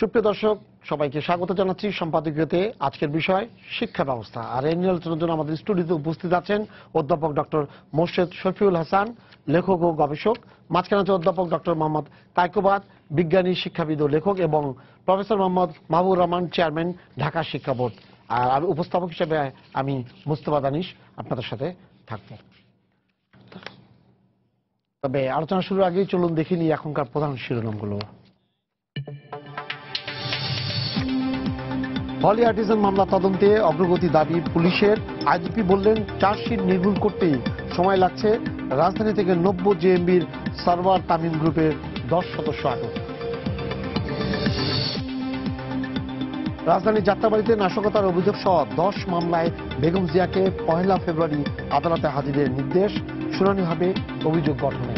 সুপ্রিয় দর্শক, সবাইকে স্বাগত জানাচ্ছি সম্পাদকীয়তে। আজকের বিষয় শিক্ষা ব্যবস্থা। আর এই নিয়ে আলোচনার জন্য আমাদের স্টুডিওতে উপস্থিত আছেন অধ্যাপক ডক্টর মোর্শেদ শফিউল হাসান, লেখক ও গবেষক। মাঝখানে আছে অধ্যাপক ডক্টর মোহাম্মদ কায়কোবাদ, বিজ্ঞানী, শিক্ষাবিদ ও লেখক, এবং প্রফেসর মোহাম্মদ মাহবুবুর রহমান, চেয়ারম্যান, ঢাকা শিক্ষা বোর্ড। আর উপস্থাপক হিসেবে আমি মুস্তফা দানিশ আপনাদের সাথে থাকব। তবে আলোচনা শুরুর আগেই চলুন দেখে নিই এখনকার প্রধান শিরোনামগুলো। হলি আর্টিজান মামলা তদন্তে অগ্রগতি দাবি পুলিশের। আইজিপি বললেন চার্জশিট নির্ভুল করতেই সময় লাগছে। রাজধানী থেকে 90 জেএমবির সার্ভার তামিম গ্রুপের 10 সদস্য আটক। রাজধানীর যাত্রাবাড়িতে নাশকতার অভিযোগ সহ 10 মামলায় বেগম জিয়াকে 1 ফেব্রুয়ারি আদালতে হাজিরের নির্দেশ। শুনানি হবে অভিযোগ গঠনে।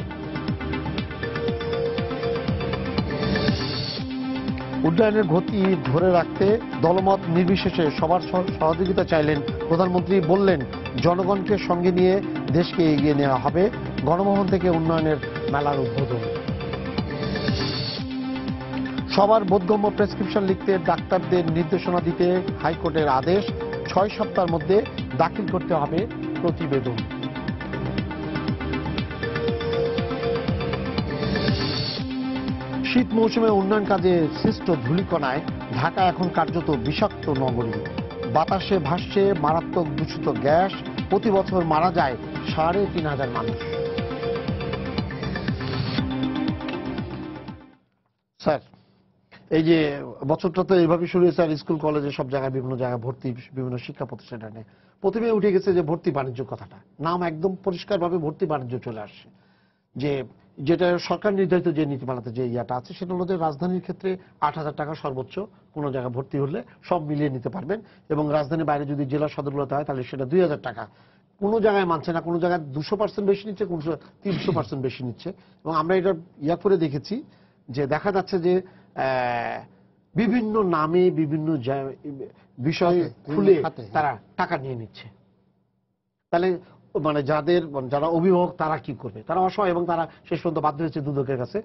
উন্নয়নের গতি ধরে রাখতে দলমত নির্বিশেষে সবার সহযোগিতা চাইলেন প্রধানমন্ত্রী। বললেন জনগণকে সঙ্গে নিয়ে দেশকে এগিয়ে নেওয়া হবে। গণভবন থেকে উন্নয়নের মেলার উদ্বোধন। সবার বোধগম্য প্রেসক্রিপশন লিখতে ডাক্তারদের নির্দেশনা দিতে হাইকোর্টের আদেশ। 6 সপ্তাহের মধ্যে দাখিল করতে হবে প্রতিবেদন। শীত মৌসুমে উন্নয়ন কাজে সৃষ্ট ধূলিকণায় ঢাকা এখন কার্যত বিষাক্ত নগরী। বাতাসে ভাসছে মারাত্মক দূষিত গ্যাস। প্রতি বছর মারা যায় ৩,৫০০ মানুষ। স্যার, এই যে বছরটা তো এইভাবে শুরু হয়েছে, আর স্কুল কলেজে সব জায়গায় বিভিন্ন জায়গায় ভর্তি, বিভিন্ন শিক্ষা প্রতিষ্ঠানে প্রথমে উঠে গেছে যে ভর্তি বাণিজ্য কথাটা। নাম একদম পরিষ্কারভাবে ভর্তি বাণিজ্য চলে আসছে। যেটা সরকার নির্ধারিত যে নীতিমালাতে যে ইয়াটা আছে সেটা হলো যে রাজধানীর ক্ষেত্রে 8,000 টাকা সর্বোচ্চ কোনো জায়গায় ভর্তি হলে সব মিলিয়ে নিতে পারবেন, এবং রাজধানীর বাইরে যদি জেলা সদরগুলোতে হয় তাহলে সেটা 2,000 টাকা। কোনো জায়গায় মানছে না, কোনো জায়গায় 200% বেশি নিচ্ছে, কোনো 300% বেশি নিচ্ছে। এবং আমরা এটা ইয়া করে দেখেছি যে দেখা যাচ্ছে যে বিভিন্ন নামে বিভিন্ন বিষয় খুলে তারা টাকা নিয়ে নিচ্ছে। তাহলে মানে যারা অভিভাবক তারা কি করবে? তারা অসহায়, এবং তারা শেষ পর্যন্ত বাধ্য হয়েছে দুদকের কাছে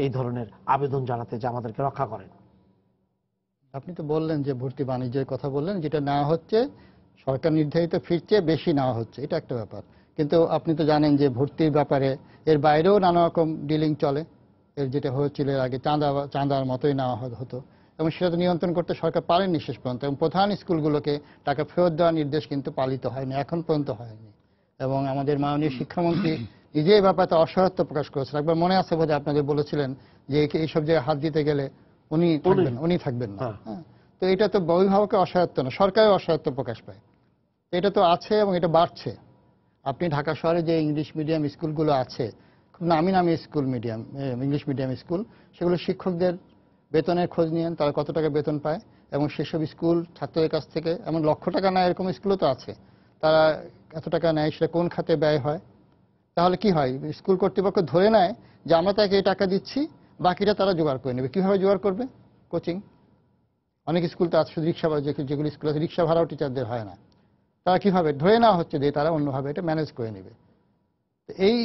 এই ধরনের আবেদন জানাতে যে আমাদেরকে রক্ষা করেন। আপনি তো বললেন যে ভর্তি বাণিজ্যের কথা বললেন, যেটা নেওয়া হচ্ছে সরকার নির্ধারিত ফির চেয়ে বেশি নেওয়া হচ্ছে, এটা একটা ব্যাপার। কিন্তু আপনি তো জানেন যে ভর্তির ব্যাপারে এর বাইরেও নানা রকম ডিলিং চলে। এর যেটা হয়েছিল এর আগে চাঁদার মতোই নেওয়া হতো, এবং সেটা তো নিয়ন্ত্রণ করতে সরকার পারেনি শেষ পর্যন্ত। এবং প্রধান স্কুলগুলোকে টাকা ফেরত দেওয়ার নির্দেশ কিন্তু পালিত হয়নি, এখন পর্যন্ত হয়নি। এবং আমাদের মাননীয় শিক্ষামন্ত্রী নিজে এই ব্যাপারে অসহায়ত্ব প্রকাশ করেছেন। একবার মনে আছে বোধহয় আপনাদের বলেছিলেন যে এইসব জায়গায় হাত দিতে গেলে উনি থাকবেন না। তো এটা তো অভিভাবকের অসহায়ত্ব না, সরকারের অসহায়ত্ব প্রকাশ পায়। এটা তো আছে এবং এটা বাড়ছে। আপনি ঢাকা শহরে যে ইংলিশ মিডিয়াম স্কুলগুলো আছে, খুব নামি নামি ইংলিশ মিডিয়াম স্কুল, সেগুলো শিক্ষকদের বেতনের খোঁজ নিয়েন, তারা কত টাকা বেতন পায়, এবং সেসব স্কুল ছাত্রদের কাছ থেকে এমন লক্ষ টাকা নেয় এরকম স্কুলও তো আছে। তারা এত টাকা নেয়, সেটা কোন খাতে ব্যয় হয়? তাহলে কি হয়, স্কুল কর্তৃপক্ষ ধরে নেয় যে আমরা তাকে এই টাকা দিচ্ছি, বাকিটা তারা জোগাড় করে নেবে। কিভাবে জোগাড় করবে? কোচিং। অনেক স্কুল তো আছে শুধু রিক্সা ভাড়া, যেগুলো স্কুল আছে রিক্সা ভাড়াও টিচারদের হয় না। তারা কিভাবে ধরে নেওয়া হচ্ছে যে তারা অন্যভাবে এটা ম্যানেজ করে নেবে। এই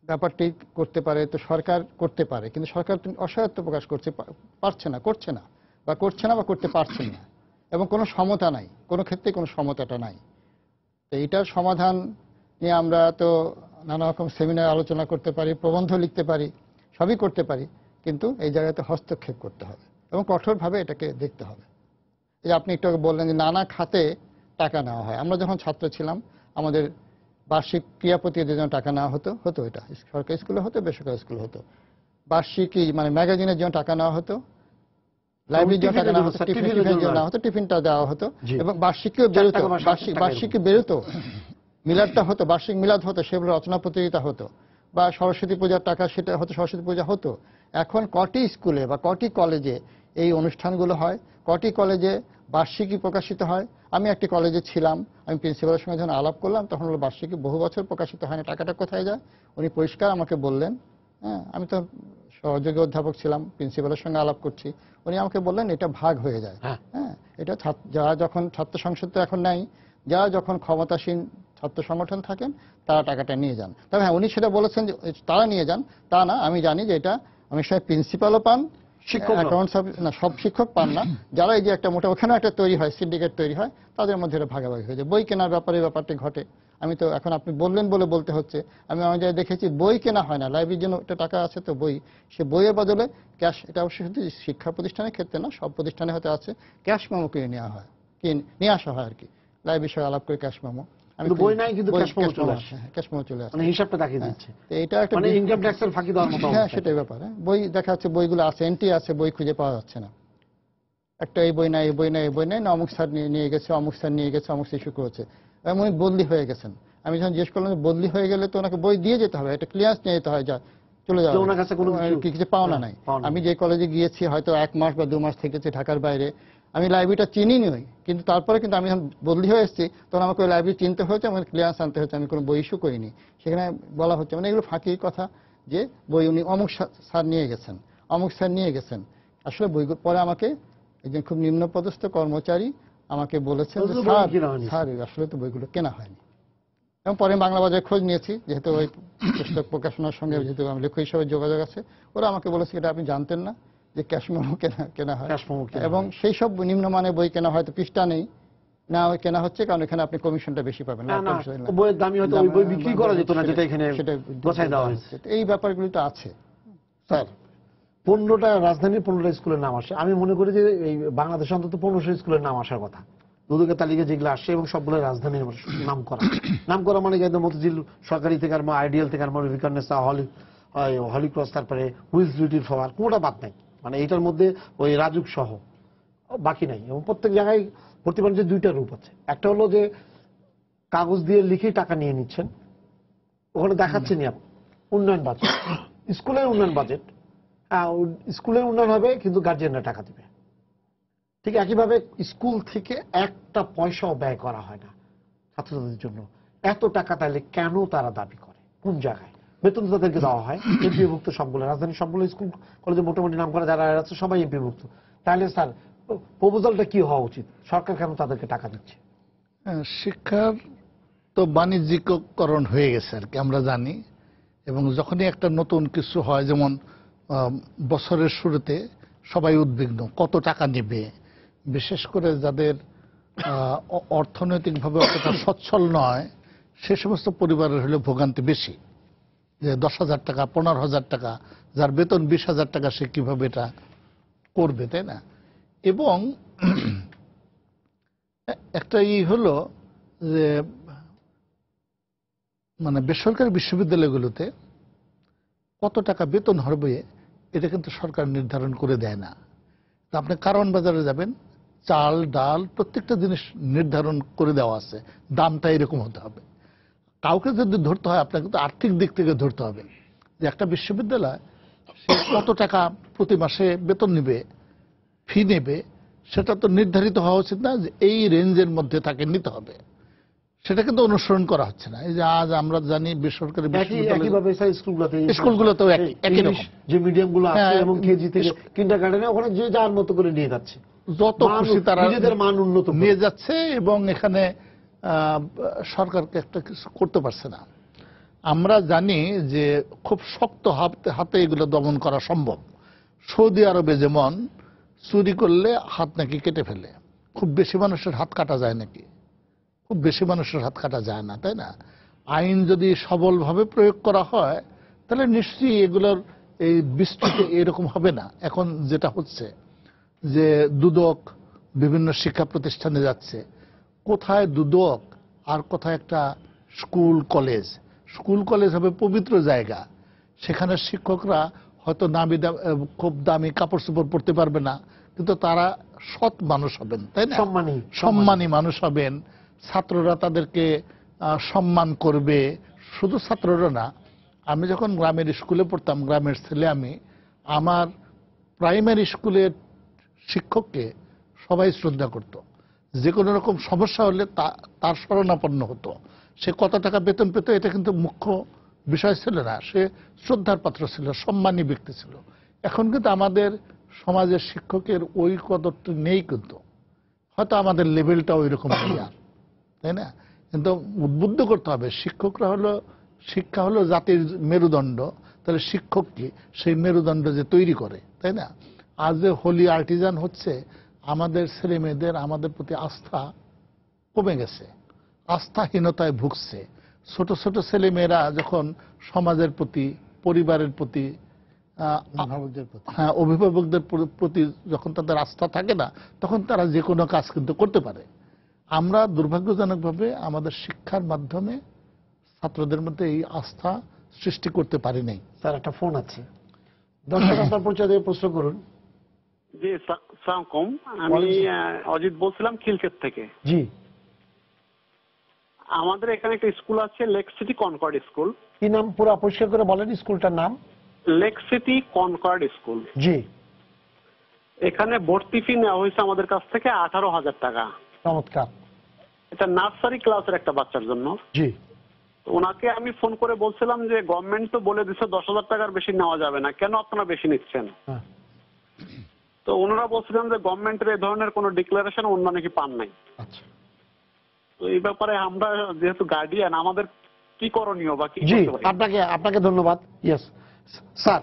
ব্যাপারটি করতে পারে তো সরকার, করতে পারে, কিন্তু সরকার অসহায়ত্ব প্রকাশ করছে, করছে না বা করতে পারছেন না, এবং কোনো সমতা নাই, কোনো ক্ষেত্রে কোনো সমতাটা নাই। তো এটার সমাধান নিয়ে আমরা তো নানা রকম সেমিনার আলোচনা করতে পারি, প্রবন্ধ লিখতে পারি, সবই করতে পারি, কিন্তু এই জায়গাতে হস্তক্ষেপ করতে হবে এবং কঠোরভাবে এটাকে দেখতে হবে। এই যে আপনি একটু বললেন যে নানা খাতে টাকা নেওয়া হয়। আমরা যখন ছাত্র ছিলাম আমাদের বার্ষিক ক্রিয়া প্রতিযোগিতার জন্য টাকা নেওয়া হতো, এটা সরকারি স্কুলে হতো, বেসরকারি স্কুলে হতো। বার্ষিকই মানে ম্যাগাজিনের জন্য টাকা নেওয়া হতো, লাইব্রেরির জন্য টাকা নেওয়া হতো, টিফিনটা দেওয়া হতো, এবং বার্ষিকী বেরোতো, মিলাদটা হতো, বার্ষিক মিলাদ হতো, সেগুলো রচনা প্রতিযোগিতা হতো, বা সরস্বতী পূজার টাকা সেটা হতো, সরস্বতী পূজা হতো। এখন কটি স্কুলে বা কটি কলেজে এই অনুষ্ঠানগুলো হয়, কটি কলেজে বার্ষিকী প্রকাশিত হয়। আমি একটি কলেজে ছিলাম, আমি প্রিন্সিপালের সঙ্গে যখন আলাপ করলাম তখন হলো বার্ষিকী বহু বছর প্রকাশিত হয় না, টাকাটা কোথায় যায়? উনি পরিষ্কার আমাকে বললেন। আমি তো সহযোগী অধ্যাপক ছিলাম, প্রিন্সিপালের সঙ্গে আলাপ করছি, উনি আমাকে বললেন এটা ভাগ হয়ে যায়। এটা যারা যখন ছাত্র সংসদ তো এখন নাই, যারা যখন ক্ষমতাসীন ছাত্র সংগঠন থাকেন তারা টাকাটা নিয়ে যান। তবে হ্যাঁ, উনি সেটা বলেছেন যে তারা নিয়ে যান তা না, আমি জানি যে এটা অনেক সময় প্রিন্সিপালও পান, শিক্ষক অ্যাকাউন্টস না, সব শিক্ষক পান না। যারা এই যে একটা মোটা ওখানে একটা তৈরি হয়, সিন্ডিকেট তৈরি হয়, তাদের মধ্যে এটা ভাগাভাগি হয়ে যায়। বই কেনার ব্যাপারটি ঘটে। আমি তো এখন আপনি বললেন বলে বলতে হচ্ছে, আমি অনেক জায়গায় দেখেছি বই কেনা হয় না, লাইব্রেরির জন্য একটা টাকা আছে তো বই, সে বইয়ের বদলে ক্যাশ, এটা অবশ্যই শুধু শিক্ষা প্রতিষ্ঠানের ক্ষেত্রে না, সব প্রতিষ্ঠানে হয়তো আছে, ক্যাশ মেমো কিনে নেওয়া হয়, নিয়ে আসা হয় আর কি, লাইব্রেরির বিষয়ে আলাপ করে ক্যাশ মেমো। কিন্তু বই নাই, কিন্তু ক্যাশ মেমো চলে আসে, ক্যাশ মেমো চলে আসে, মানে হিসাবটা দেখিয়ে দিচ্ছে। তো এটা একটা মানে ইনকাম ট্যাক্সের ফাঁকি দেওয়ার মতো হ্যাঁ, অবস্থা। সেটাই ব্যাপার। বই দেখা যাচ্ছে, বইগুলো আছে, এন্ট্রি আছে, বই খুঁজে পাওয়া যাচ্ছে না, একটা এই বই নাই, এই বই নাই, এই বই নাই না, অমুক স্যার নিয়ে গেছে, অমুক স্যার নিয়ে গেছে, অমুক শিশু করেছে, এমন বদলি হয়ে গেছেন। আমি যখন জিজ্ঞেস করলাম বদলি হয়ে গেলে তো ওনাকে বই দিয়ে যেতে হবে, একটা ক্লিয়ারেন্স নিয়ে যেতে হয়, যা চলে যাওয়া, ওনার কাছে কোনো কিছু পাওনা নাই। আমি যে কলেজে গিয়েছি হয়তো 1 মাস বা 2 মাস থেকেছি ঢাকার বাইরে, আমি লাইব্রেরিটা চিনি নই, কিন্তু তারপরে কিন্তু আমি যখন বদলি হয়ে এসেছি তখন আমাকে ওই লাইব্রেরি চিনতে হয়েছে, আমাকে ক্লিয়ারেন্স আনতে হয়েছে, আমি কোনো বই ইস্যু করিনি। সেখানে বলা হচ্ছে, মানে এগুলো ফাঁকি কথা, যে বই উনি অমুক স্যার নিয়ে গেছেন, অমুক স্যার নিয়ে গেছেন। আসলে বইগুলো পরে আমাকে একজন খুব নিম্নপদস্থ কর্মচারী আমাকে বলেছেন যে স্যার আসলে তো বইগুলো কেনা হয়নি। এবং পরে বাংলা বাজারে খোঁজ নিয়েছি, যেহেতু ওই পুস্তক প্রকাশনার সঙ্গে যেহেতু আমি লেখক হিসেবে যোগাযোগ আছে, ওরা আমাকে বলেছে এটা আপনি জানতেন না যে ক্যাশ মেমো কেনা হয়, এবং সেই সব নিম্নমানের বই কেনা হয়তো পৃষ্ঠা নেই না, ওই কেনা হচ্ছে কারণ এখানে আপনি কমিশনটা বেশি পাবেন না, বইয়ের দামই হয়তো ওই বই বিক্রি করা যেত না, যেটা এখানে গোছায় দেওয়া হয়েছে। এই ব্যাপারগুলো তো আছে স্যার। 15টা রাজধানীর 15টা স্কুলের নাম আসে, আমি মনে করি যে এই বাংলাদেশে অন্তত 1500 স্কুলের নাম আসার কথা, দুদকের তালিকা যেগুলো আসছে, এবং সবগুলো রাজধানীর নাম করা মানে একদম মতিঝিল সরকারি থেকে আর আইডিয়াল থেকে আর বিকারনেসা, হলি ক্রস, তারপরে হুইলস বিউটির ফ্লাওয়ার, কোনোটা বাদ নাই। মানে এটার মধ্যে ওই রাজুক সহ বাকি নাই। এবং প্রত্যেক জায়গায় ভর্তি বাণিজ্যের 2টা রূপ আছে। একটা হলো যে কাগজ দিয়ে লিখে টাকা নিয়ে নিচ্ছেন, ওখানে দেখাচ্ছেন উন্নয়ন বাজেট, স্কুলের উন্নয়ন বাজেট, স্কুলের উন্নয়ন হবে কিন্তু গার্জিয়ানরা টাকা দিবে। ঠিক একইভাবে স্কুল থেকে একটা পয়সাও ব্যয় করা হয় না ছাত্রছাত্রীদের জন্য। এত টাকা তাহলে কেন তারা দাবি করে, কোন জায়গায়? বেতন তাদেরকে দেওয়া হয়, এমপিভুক্ত সবগুলো, রাজধানীর সবগুলো স্কুল কলেজে মোটামুটি নাম করা যারা আছে সবাই এমপিভুক্ত। তাহলে স্যার প্রপোজালটা কি হওয়া উচিত? সরকার কেন তাদেরকে টাকা দিচ্ছে? শিক্ষার তো বাণিজ্যিককরণ হয়ে গেছে আর কি, আমরা জানি। এবং যখনই একটা নতুন কিছু হয়, যেমন বছরের শুরুতে সবাই উদ্বিগ্ন কত টাকা নেবে, বিশেষ করে যাদের অর্থনৈতিকভাবে অতটা সচ্ছল নয় সে সমস্ত পরিবারের হলে ভোগান্তি বেশি, যে 10,000 টাকা 15,000 টাকা, যার বেতন 20,000 টাকা, সে কিভাবে এটা করবে, তাই না? এবং একটা হলো যে মানে বেসরকারি বিশ্ববিদ্যালয়গুলোতে কত টাকা বেতন হবে এটা কিন্তু সরকার নির্ধারণ করে দেয় না। আপনি কারণ বাজারে যাবেন, চাল ডাল প্রত্যেকটা জিনিস নির্ধারণ করে দেওয়া আছে, দামটা এরকম হতে হবে। কাউকে যদি ধরতে হয় আপনাকে তো আর্থিক দিক থেকে ধরতে হবে, যে একটা বিশ্ববিদ্যালয় সে কত টাকা প্রতি মাসে বেতন নেবে, ফি নেবে, সেটা তো নির্ধারিত হওয়া উচিত না যে এই রেঞ্জের মধ্যে তাকে নিতে হবে। সেটা কিন্তু অনুসরণ করা হচ্ছে না। এই যে আজ আমরা জানি বেসরকারি স্কুলগুলোতেও একই রকম, যে মিডিয়ামগুলো আছে এবং কেজি থেকে কিন্ডারগার্টেনে ওখানে যে যার মতো করে নিয়ে যাচ্ছে, যত খুশি তারা নিজেদের মান উন্নত নিয়ে যাচ্ছে, এবং এখানে সরকারকে একটা কিছু করতে পারছে না। আমরা জানি যে খুব শক্ত হাতে এগুলো দমন করা সম্ভব। সৌদি আরবে যেমন চুরি করলে হাত নাকি কেটে ফেলে, খুব বেশি মানুষের হাত কাটা যায় নাকি? খুব বেশি মানুষের হাত কাটা যায় না, তাই না? আইন যদি সবলভাবে প্রয়োগ করা হয় তাহলে নিশ্চয়ই এগুলোর এই বিস্তৃতি এরকম হবে না। এখন যেটা হচ্ছে যে দুদক বিভিন্ন শিক্ষা প্রতিষ্ঠানে যাচ্ছে, কোথায় দুদক আর কোথায় একটা স্কুল কলেজ হবে পবিত্র জায়গা, সেখানে শিক্ষকরা হয়তো খুব দামি কাপড় চোপড় পরতে পারবে না, কিন্তু তারা সৎ মানুষ হবেন, তাই না? সম্মানী মানুষ হবেন, ছাত্ররা তাদেরকে সম্মান করবে। শুধু ছাত্ররা না, আমি যখন গ্রামের স্কুলে পড়তাম, গ্রামের ছেলে আমি, আমার প্রাইমারি স্কুলের শিক্ষককে সবাই শ্রদ্ধা করত। যে কোনো রকম সমস্যা হলে তার শরণাপন্ন হতো। সে কত টাকা বেতন পেত এটা কিন্তু মুখ্য বিষয় ছিল না, সে শ্রদ্ধার পাত্র ছিল, সম্মানী ব্যক্তি ছিল। এখন কিন্তু আমাদের সমাজের শিক্ষকের ওই কদরটা নেই, কিন্তু হয়তো আমাদের লেভেলটা ওই রকম নেই আর, তাই না? কিন্তু উদ্বুদ্ধ করতে হবে, শিক্ষা হলো জাতির মেরুদণ্ড, তাহলে শিক্ষক কি সেই মেরুদণ্ড যে তৈরি করে, তাই না? আজ যে হোলি আর্টিজান হচ্ছে, আমাদের ছেলে মেয়েদের আমাদের প্রতি আস্থা কমে গেছে, আস্থাহীনতায় ভুগছে। ছোট ছোট ছেলে মেয়েরা যখন সমাজের প্রতি, পরিবারের প্রতি, অভিভাবকদের প্রতি। হ্যাঁ, অভিভাবকদের প্রতি যখন তাদের আস্থা থাকে না, তখন তারা যে কোনো কাজ কিন্তু করতে পারে। আমরা দুর্ভাগ্যজনকভাবে আমাদের শিক্ষার মাধ্যমে ছাত্রদের মধ্যে এই আস্থা সৃষ্টি করতে পারি নাই। স্যার একটা ফোন আছে, দর্শক আপনার পরিচয় দিয়ে প্রশ্ন করুন। জি, সালাম কম। আমি অজিত বলছিলাম খিলক্ষেত থেকে। জি, আমাদের এখানে একটা স্কুল আছে, লেক সিটি কনকর্ড স্কুল। কি নাম পুরো পরিষ্কার করে বলেন স্কুলটার নাম? Lake city concord school. জি, এখানে ভর্তি ফি নেওয়া হয়েছে আমাদের কাছ থেকে 18,000 টাকা। চমৎকার। এটা নার্সারি ক্লাসের একটা বাচ্চার জন্য। জি, তো ওনাকে আমি ফোন করে বলছিলাম যে গভর্নমেন্ট তো বলে দিচ্ছে 10,000 টাকার বেশি নেওয়া যাবে না, কেন আপনারা বেশি নিচ্ছেন? হ্যাঁ, তো ওনারা বলছিলেন যে গভর্নমেন্টের এই ধরনের কোনো ডিক্লারেশন ওনারা নাকি পান নাই। আচ্ছা। তো এই ব্যাপারে আমরা যেহেতু গার্ডিয়ান, আমাদের কি করণীয় বা কি জি, করতে পারি? আপনাকে ধন্যবাদ। ইয়েস স্যার,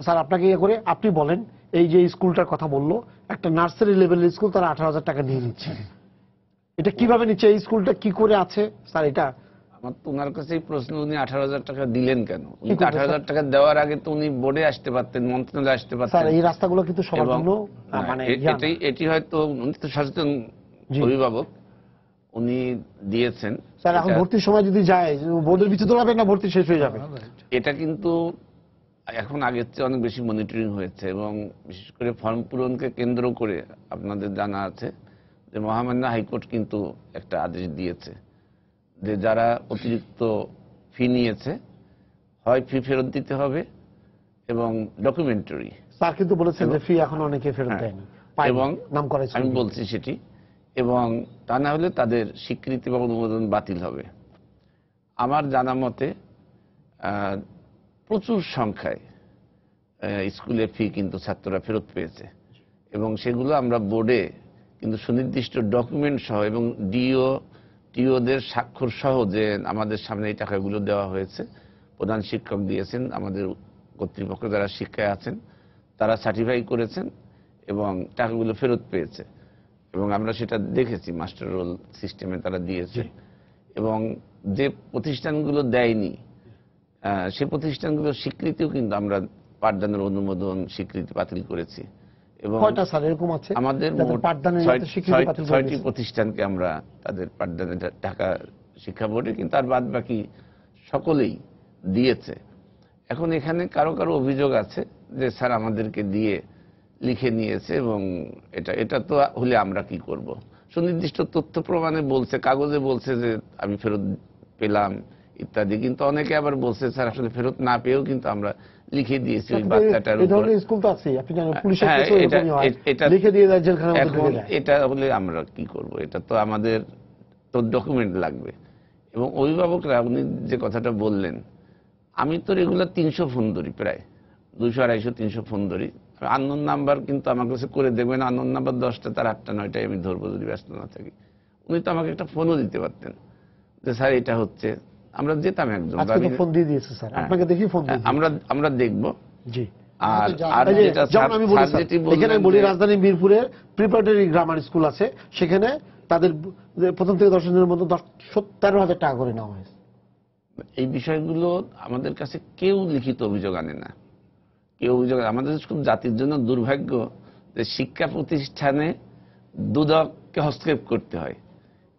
স্যার আপনাকে ইয়ে করে আপনি বলেন, এই যে স্কুলটার কথা বললো, একটা নার্সারি লেভেলের স্কুল, তারা 18,000 টাকা নিয়ে নিচ্ছে, এটা কিভাবে নিচ্ছে? এই স্কুলটা কি করে আছে স্যার? এটা আমার তো ওনার কাছে এই প্রশ্ন, উনি 18,000 টাকা দিলেন কেন? উনি কি করবে 18,000 টাকা দেওয়ার আগে তো উনি বোর্ডে আসতে পারতেন, মন্ত্রণালয়ে আসতে স্যার পারতেন। এই রাস্তাগুলো কিন্তু সবার এবং জন্য মানে জ্ঞান। এটি হয়তো উনি তো সচেতন জি। অভিভাবক, উনি দিয়েছেন। স্যার এখন এটা- ভর্তির সময় যদি যায়, বোর্ডের পিছু দৌড়াবে না, ভর্তি শেষ হয়ে যাবে। এটা কিন্তু এখন আগের চেয়ে অনেক বেশি মনিটরিং হয়েছে, এবং বিশেষ করে ফর্ম পূরণকে কেন্দ্র করে আপনাদের জানা আছে যে মহামান্য হাইকোর্ট কিন্তু একটা আদেশ দিয়েছে যে যারা অতিরিক্ত ফি নিয়েছে, হয় ফি ফেরত দিতে হবে এবং ডকুমেন্টারি। স্যার কিন্তু বলেছেন যে ফি এখন অনেকে ফেরত হ্যাঁ। দেয়নি, পায়নি, এবং নাম করা আমি স্কুলগুলো। বলছি সেটি, এবং তা না হলে তাদের স্বীকৃতি বা অনুমোদন বাতিল হবে। আমার জানা মতে প্রচুর সংখ্যায় স্কুলের ফি কিন্তু ছাত্ররা ফেরত পেয়েছে, এবং সেগুলো আমরা বোর্ডে কিন্তু সুনির্দিষ্ট ডকুমেন্ট সহ এবং টিওদের স্বাক্ষর সহ যে আমাদের সামনে এই টাকাগুলো দেওয়া হয়েছে, প্রধান শিক্ষক দিয়েছেন, আমাদের কর্তৃপক্ষ যারা শিক্ষায় আছেন তারা সার্টিফাই করেছেন এবং টাকাগুলো ফেরত পেয়েছে, এবং আমরা সেটা দেখেছি মাস্টার রোল সিস্টেমে তারা দিয়েছে। এবং যে প্রতিষ্ঠানগুলো দেয়নি সে প্রতিষ্ঠানগুলোর স্বীকৃতিও কিন্তু আমরা পাঠদানের অনুমোদন স্বীকৃতি বাতিল করেছি। এবং কয়টা স্যার এরকম আছে আমাদের যাদের মোট পাঠদানের যাতে স্বীকৃতি বাতিল করে 6টি দিয়েছে? প্রতিষ্ঠানকে আমরা তাদের পাঠদানের টাকা শিক্ষা বোর্ডে, কিন্তু আর বাদ বাকি সকলেই দিয়েছে। এখন এখানে কারো কারো অভিযোগ আছে যে স্যার আমাদেরকে দিয়ে লিখে নিয়েছে, এবং এটা তো হলে আমরা কি করব? সুনির্দিষ্ট তথ্য প্রমাণে বলছে, কাগজে বলছে যে আমি ফেরত পেলাম ইত্যাদি, কিন্তু অনেকে আবার বলছে স্যার আসলে ফেরত না পেয়েও কিন্তু আমরা লিখে দিয়েছি ওই বাচ্চাটার এই উপর। ধরনের স্কুল তো আছে, আপনি জানেন, পুলিশের হ্যাঁ, কেসও এরকমই হয়, এটা- লিখে দিয়ে দেয়, জেলখানার মধ্যে এখন ঢুকে দেয়। এটা হলে আমরা কি করব? এটা তো আমাদের তো ডকুমেন্ট লাগবে। এবং অভিভাবকরা, উনি যে কথাটা বললেন, আমি তো রেগুলার 300 ফোন ধরি, প্রায় 200, 250, 300 ফোন ধরি। আননোন নাম্বার কিন্তু আমার কাছে করে দেখবেন, আননোন নাম্বার 10টা, তার 8টা 9টায় আমি ধরবো যদি ব্যস্ত না থাকি। উনি তো আমাকে একটা ফোনও দিতে পারতেন যে স্যার এটা হচ্ছে, আমরা যেতাম একজন। আজকে তো ফোন দিয়ে দিয়েছে স্যার, আপনাকে দেখি ফোন দিয়ে দিয়েছে। আমরা দেখব। জি, আর আর এই যে, যেটা যেমন আমি বলি স্যার স্যার, যেটি এখানে বললেন বলি যে- রাজধানী মিরপুরে প্রিপারেটরি গ্রামার স্কুল আছে, সেখানে তাদের প্রথম থেকে 10 দিনের মধ্যে 13,000 টাকা করে নেওয়া হয়েছে। এই বিষয়গুলো আমাদের কাছে কেউ লিখিত অভিযোগ আনে না, কেউ অভিযোগ। আমাদের খুব জাতির জন্য দুর্ভাগ্য যে শিক্ষা প্রতিষ্ঠানে দুদককে হস্তক্ষেপ করতে হয়।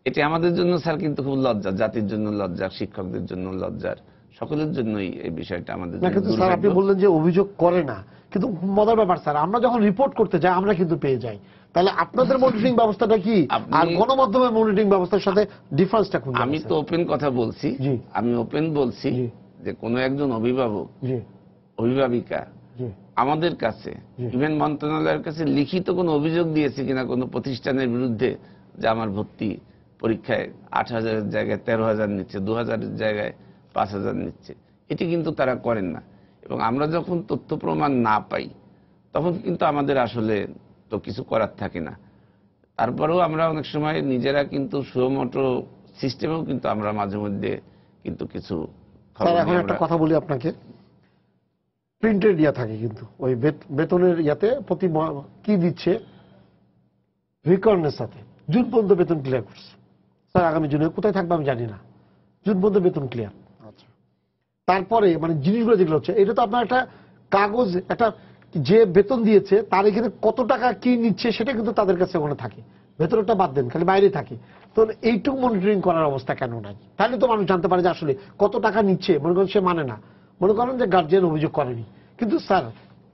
এটি আমাদের জন্য স্যার কিন্তু খুব লজ্জা, জাতির জন্য লজ্জা, শিক্ষকদের জন্য লজ্জার, সকলের জন্যই এই বিষয়টা আমাদের না জন্য কিন্তু স্যার আপনি দুর্ভাগ্য। বললেন যে অভিযোগ করে না, কিন্তু মজার ব্যাপার স্যার, আমরা যখন রিপোর্ট করতে যাই আমরা কিন্তু পেয়ে যাই। তাহলে আপনাদের মনিটরিং ব্যবস্থাটা কি আর গণমাধ্যমের মনিটরিং ব্যবস্থার সাথে ডিফারেন্সটা কোন? আমি তো ওপেন কথা বলছি, জি। আমি ওপেন বলছি জি। যে কোনো একজন অভিভাবক, জি, অভিভাবিকা জি, আমাদের কাছে, জি। ইভেন মন্ত্রণালয়ের কাছে লিখিত কোনো অভিযোগ দিয়েছে কিনা কোনো প্রতিষ্ঠানের বিরুদ্ধে যে আমার ভর্তি পরীক্ষায় 8,000-এর জায়গায় 13,000 নিচ্ছে, 2,000-এর জায়গায় 5,000 নিচ্ছে, এটি কিন্তু তারা করেন না। এবং আমরা যখন তথ্য প্রমাণ না পাই তখন কিন্তু আমাদের আসলে তো কিছু করার থাকে না। তারপরেও আমরা অনেক সময় নিজেরা কিন্তু সুমোটো সিস্টেমেও কিন্তু আমরা মাঝে মধ্যে কিন্তু কিছু খবর স্যার এখন নিয়ে একটা আমরা- কথা বলি আপনাকে, প্রিন্টেড ইয়া থাকে, কিন্তু ওই বেতনের ইয়াতে কি দিচ্ছে রিকর্ডের সাথে জুন পর্যন্ত বেতন ক্লিয়ার করছে স্যার। আগামী জুনে কোথায় থাকবে আমি জানি না, জুন পর্যন্ত বেতন ক্লিয়ার। আচ্ছা, তারপরে মানে জিনিসগুলো যেগুলো হচ্ছে, এটা তো আপনার একটা কাগজ, একটা যে বেতন দিয়েছে তার এখানে কত টাকা কি নিচ্ছে সেটা কিন্তু তাদের কাছে ওখানে থাকে, ভেতরটা বাদ দেন, খালি বাইরে থাকে। তো এইটুকু মনিটরিং করার অবস্থা কেন নাই? তাহলে তো মানুষ জানতে পারে যে আসলে কত টাকা নিচ্ছে। মনে করেন সে মানে না, মনে করেন যে গার্জিয়ান অভিযোগ করেনি, কিন্তু স্যার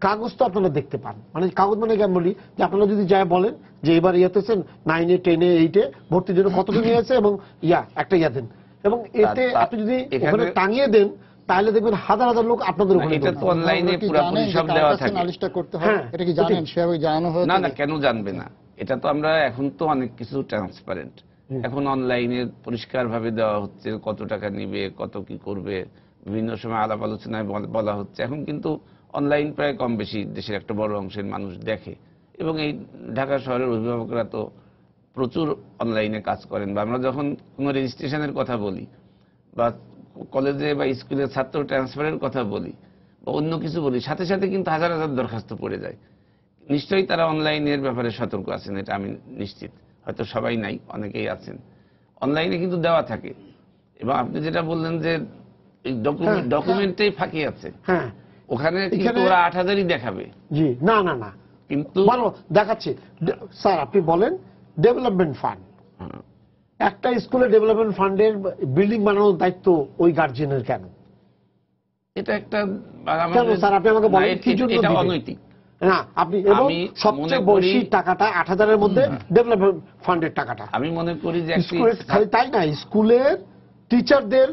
কাগজ তো আপনারা দেখতে পান। মানে কাগজ মানে আমি বলি যে আপনারা যদি যায় বলেন যে এবার ইয়াতেছেন 9-এ 10-এ 8-এ ভর্তির জন্য কতটা নিয়েছে এবং একটা ইয়া দেন, এবং এতে আপনি যদি ওখানে টাঙিয়ে দেন তাহলে দেখবেন হাজার হাজার লোক আপনাদের ওখানে। এটা তো অনলাইনে পুরোপুরি সব দেওয়া থাকে। নালিশটা করতে হয়, এটা কি জানেন? সেভাবে জানানো হয় না, কেন জানবে না? এটা তো আমরা এখন তো অনেক কিছু ট্রান্সপারেন্ট, এখন অনলাইনে পরিষ্কার ভাবে দেওয়া হচ্ছে কত টাকা নিবে, কত কি করবে, বিভিন্ন সময় আলাপ আলোচনায় বলা হচ্ছে। এখন কিন্তু অনলাইন প্রায় কম বেশি দেশের একটা বড় অংশের মানুষ দেখে, এবং এই ঢাকা শহরের অভিভাবকরা তো প্রচুর অনলাইনে কাজ করেন। বা আমরা যখন কোনো রেজিস্ট্রেশনের কথা বলি, বা কলেজে বা স্কুলে ছাত্র ট্রান্সফারের কথা বলি, বা অন্য কিছু বলি, সাথে সাথে কিন্তু হাজার হাজার দরখাস্ত পড়ে যায়। নিশ্চয়ই তারা অনলাইনের ব্যাপারে সতর্ক আছেন, এটা আমি নিশ্চিত। হয়তো সবাই নাই, অনেকেই আছেন। অনলাইনে কিন্তু দেওয়া থাকে, এবং আপনি যেটা বললেন যে এই ডকুমেন্টেই ফাঁকি আছে, হ্যাঁ ওখানে কিন্তু ওরা 8,000ই দেখাবে। জি, না না না, কিন্তু ভালো দেখাচ্ছে। স্যার আপনি বলেন ডেভেলপমেন্ট ফান্ড, একটা স্কুলে ডেভেলপমেন্ট ফান্ডের বিল্ডিং বানানোর দায়িত্ব ওই গার্জিয়ানের কেন? এটা একটা কেন স্যার আপনি আমাকে বলেন কি জন্য এটা দিবে? অনৈতিক না আপনি, এবং সবচেয়ে বেশি টাকাটা 8,000-এর মধ্যে ডেভেলপমেন্ট ফান্ডের টাকাটা। আমি মনে করি যে খালি তাই না, স্কুলের টিচারদের,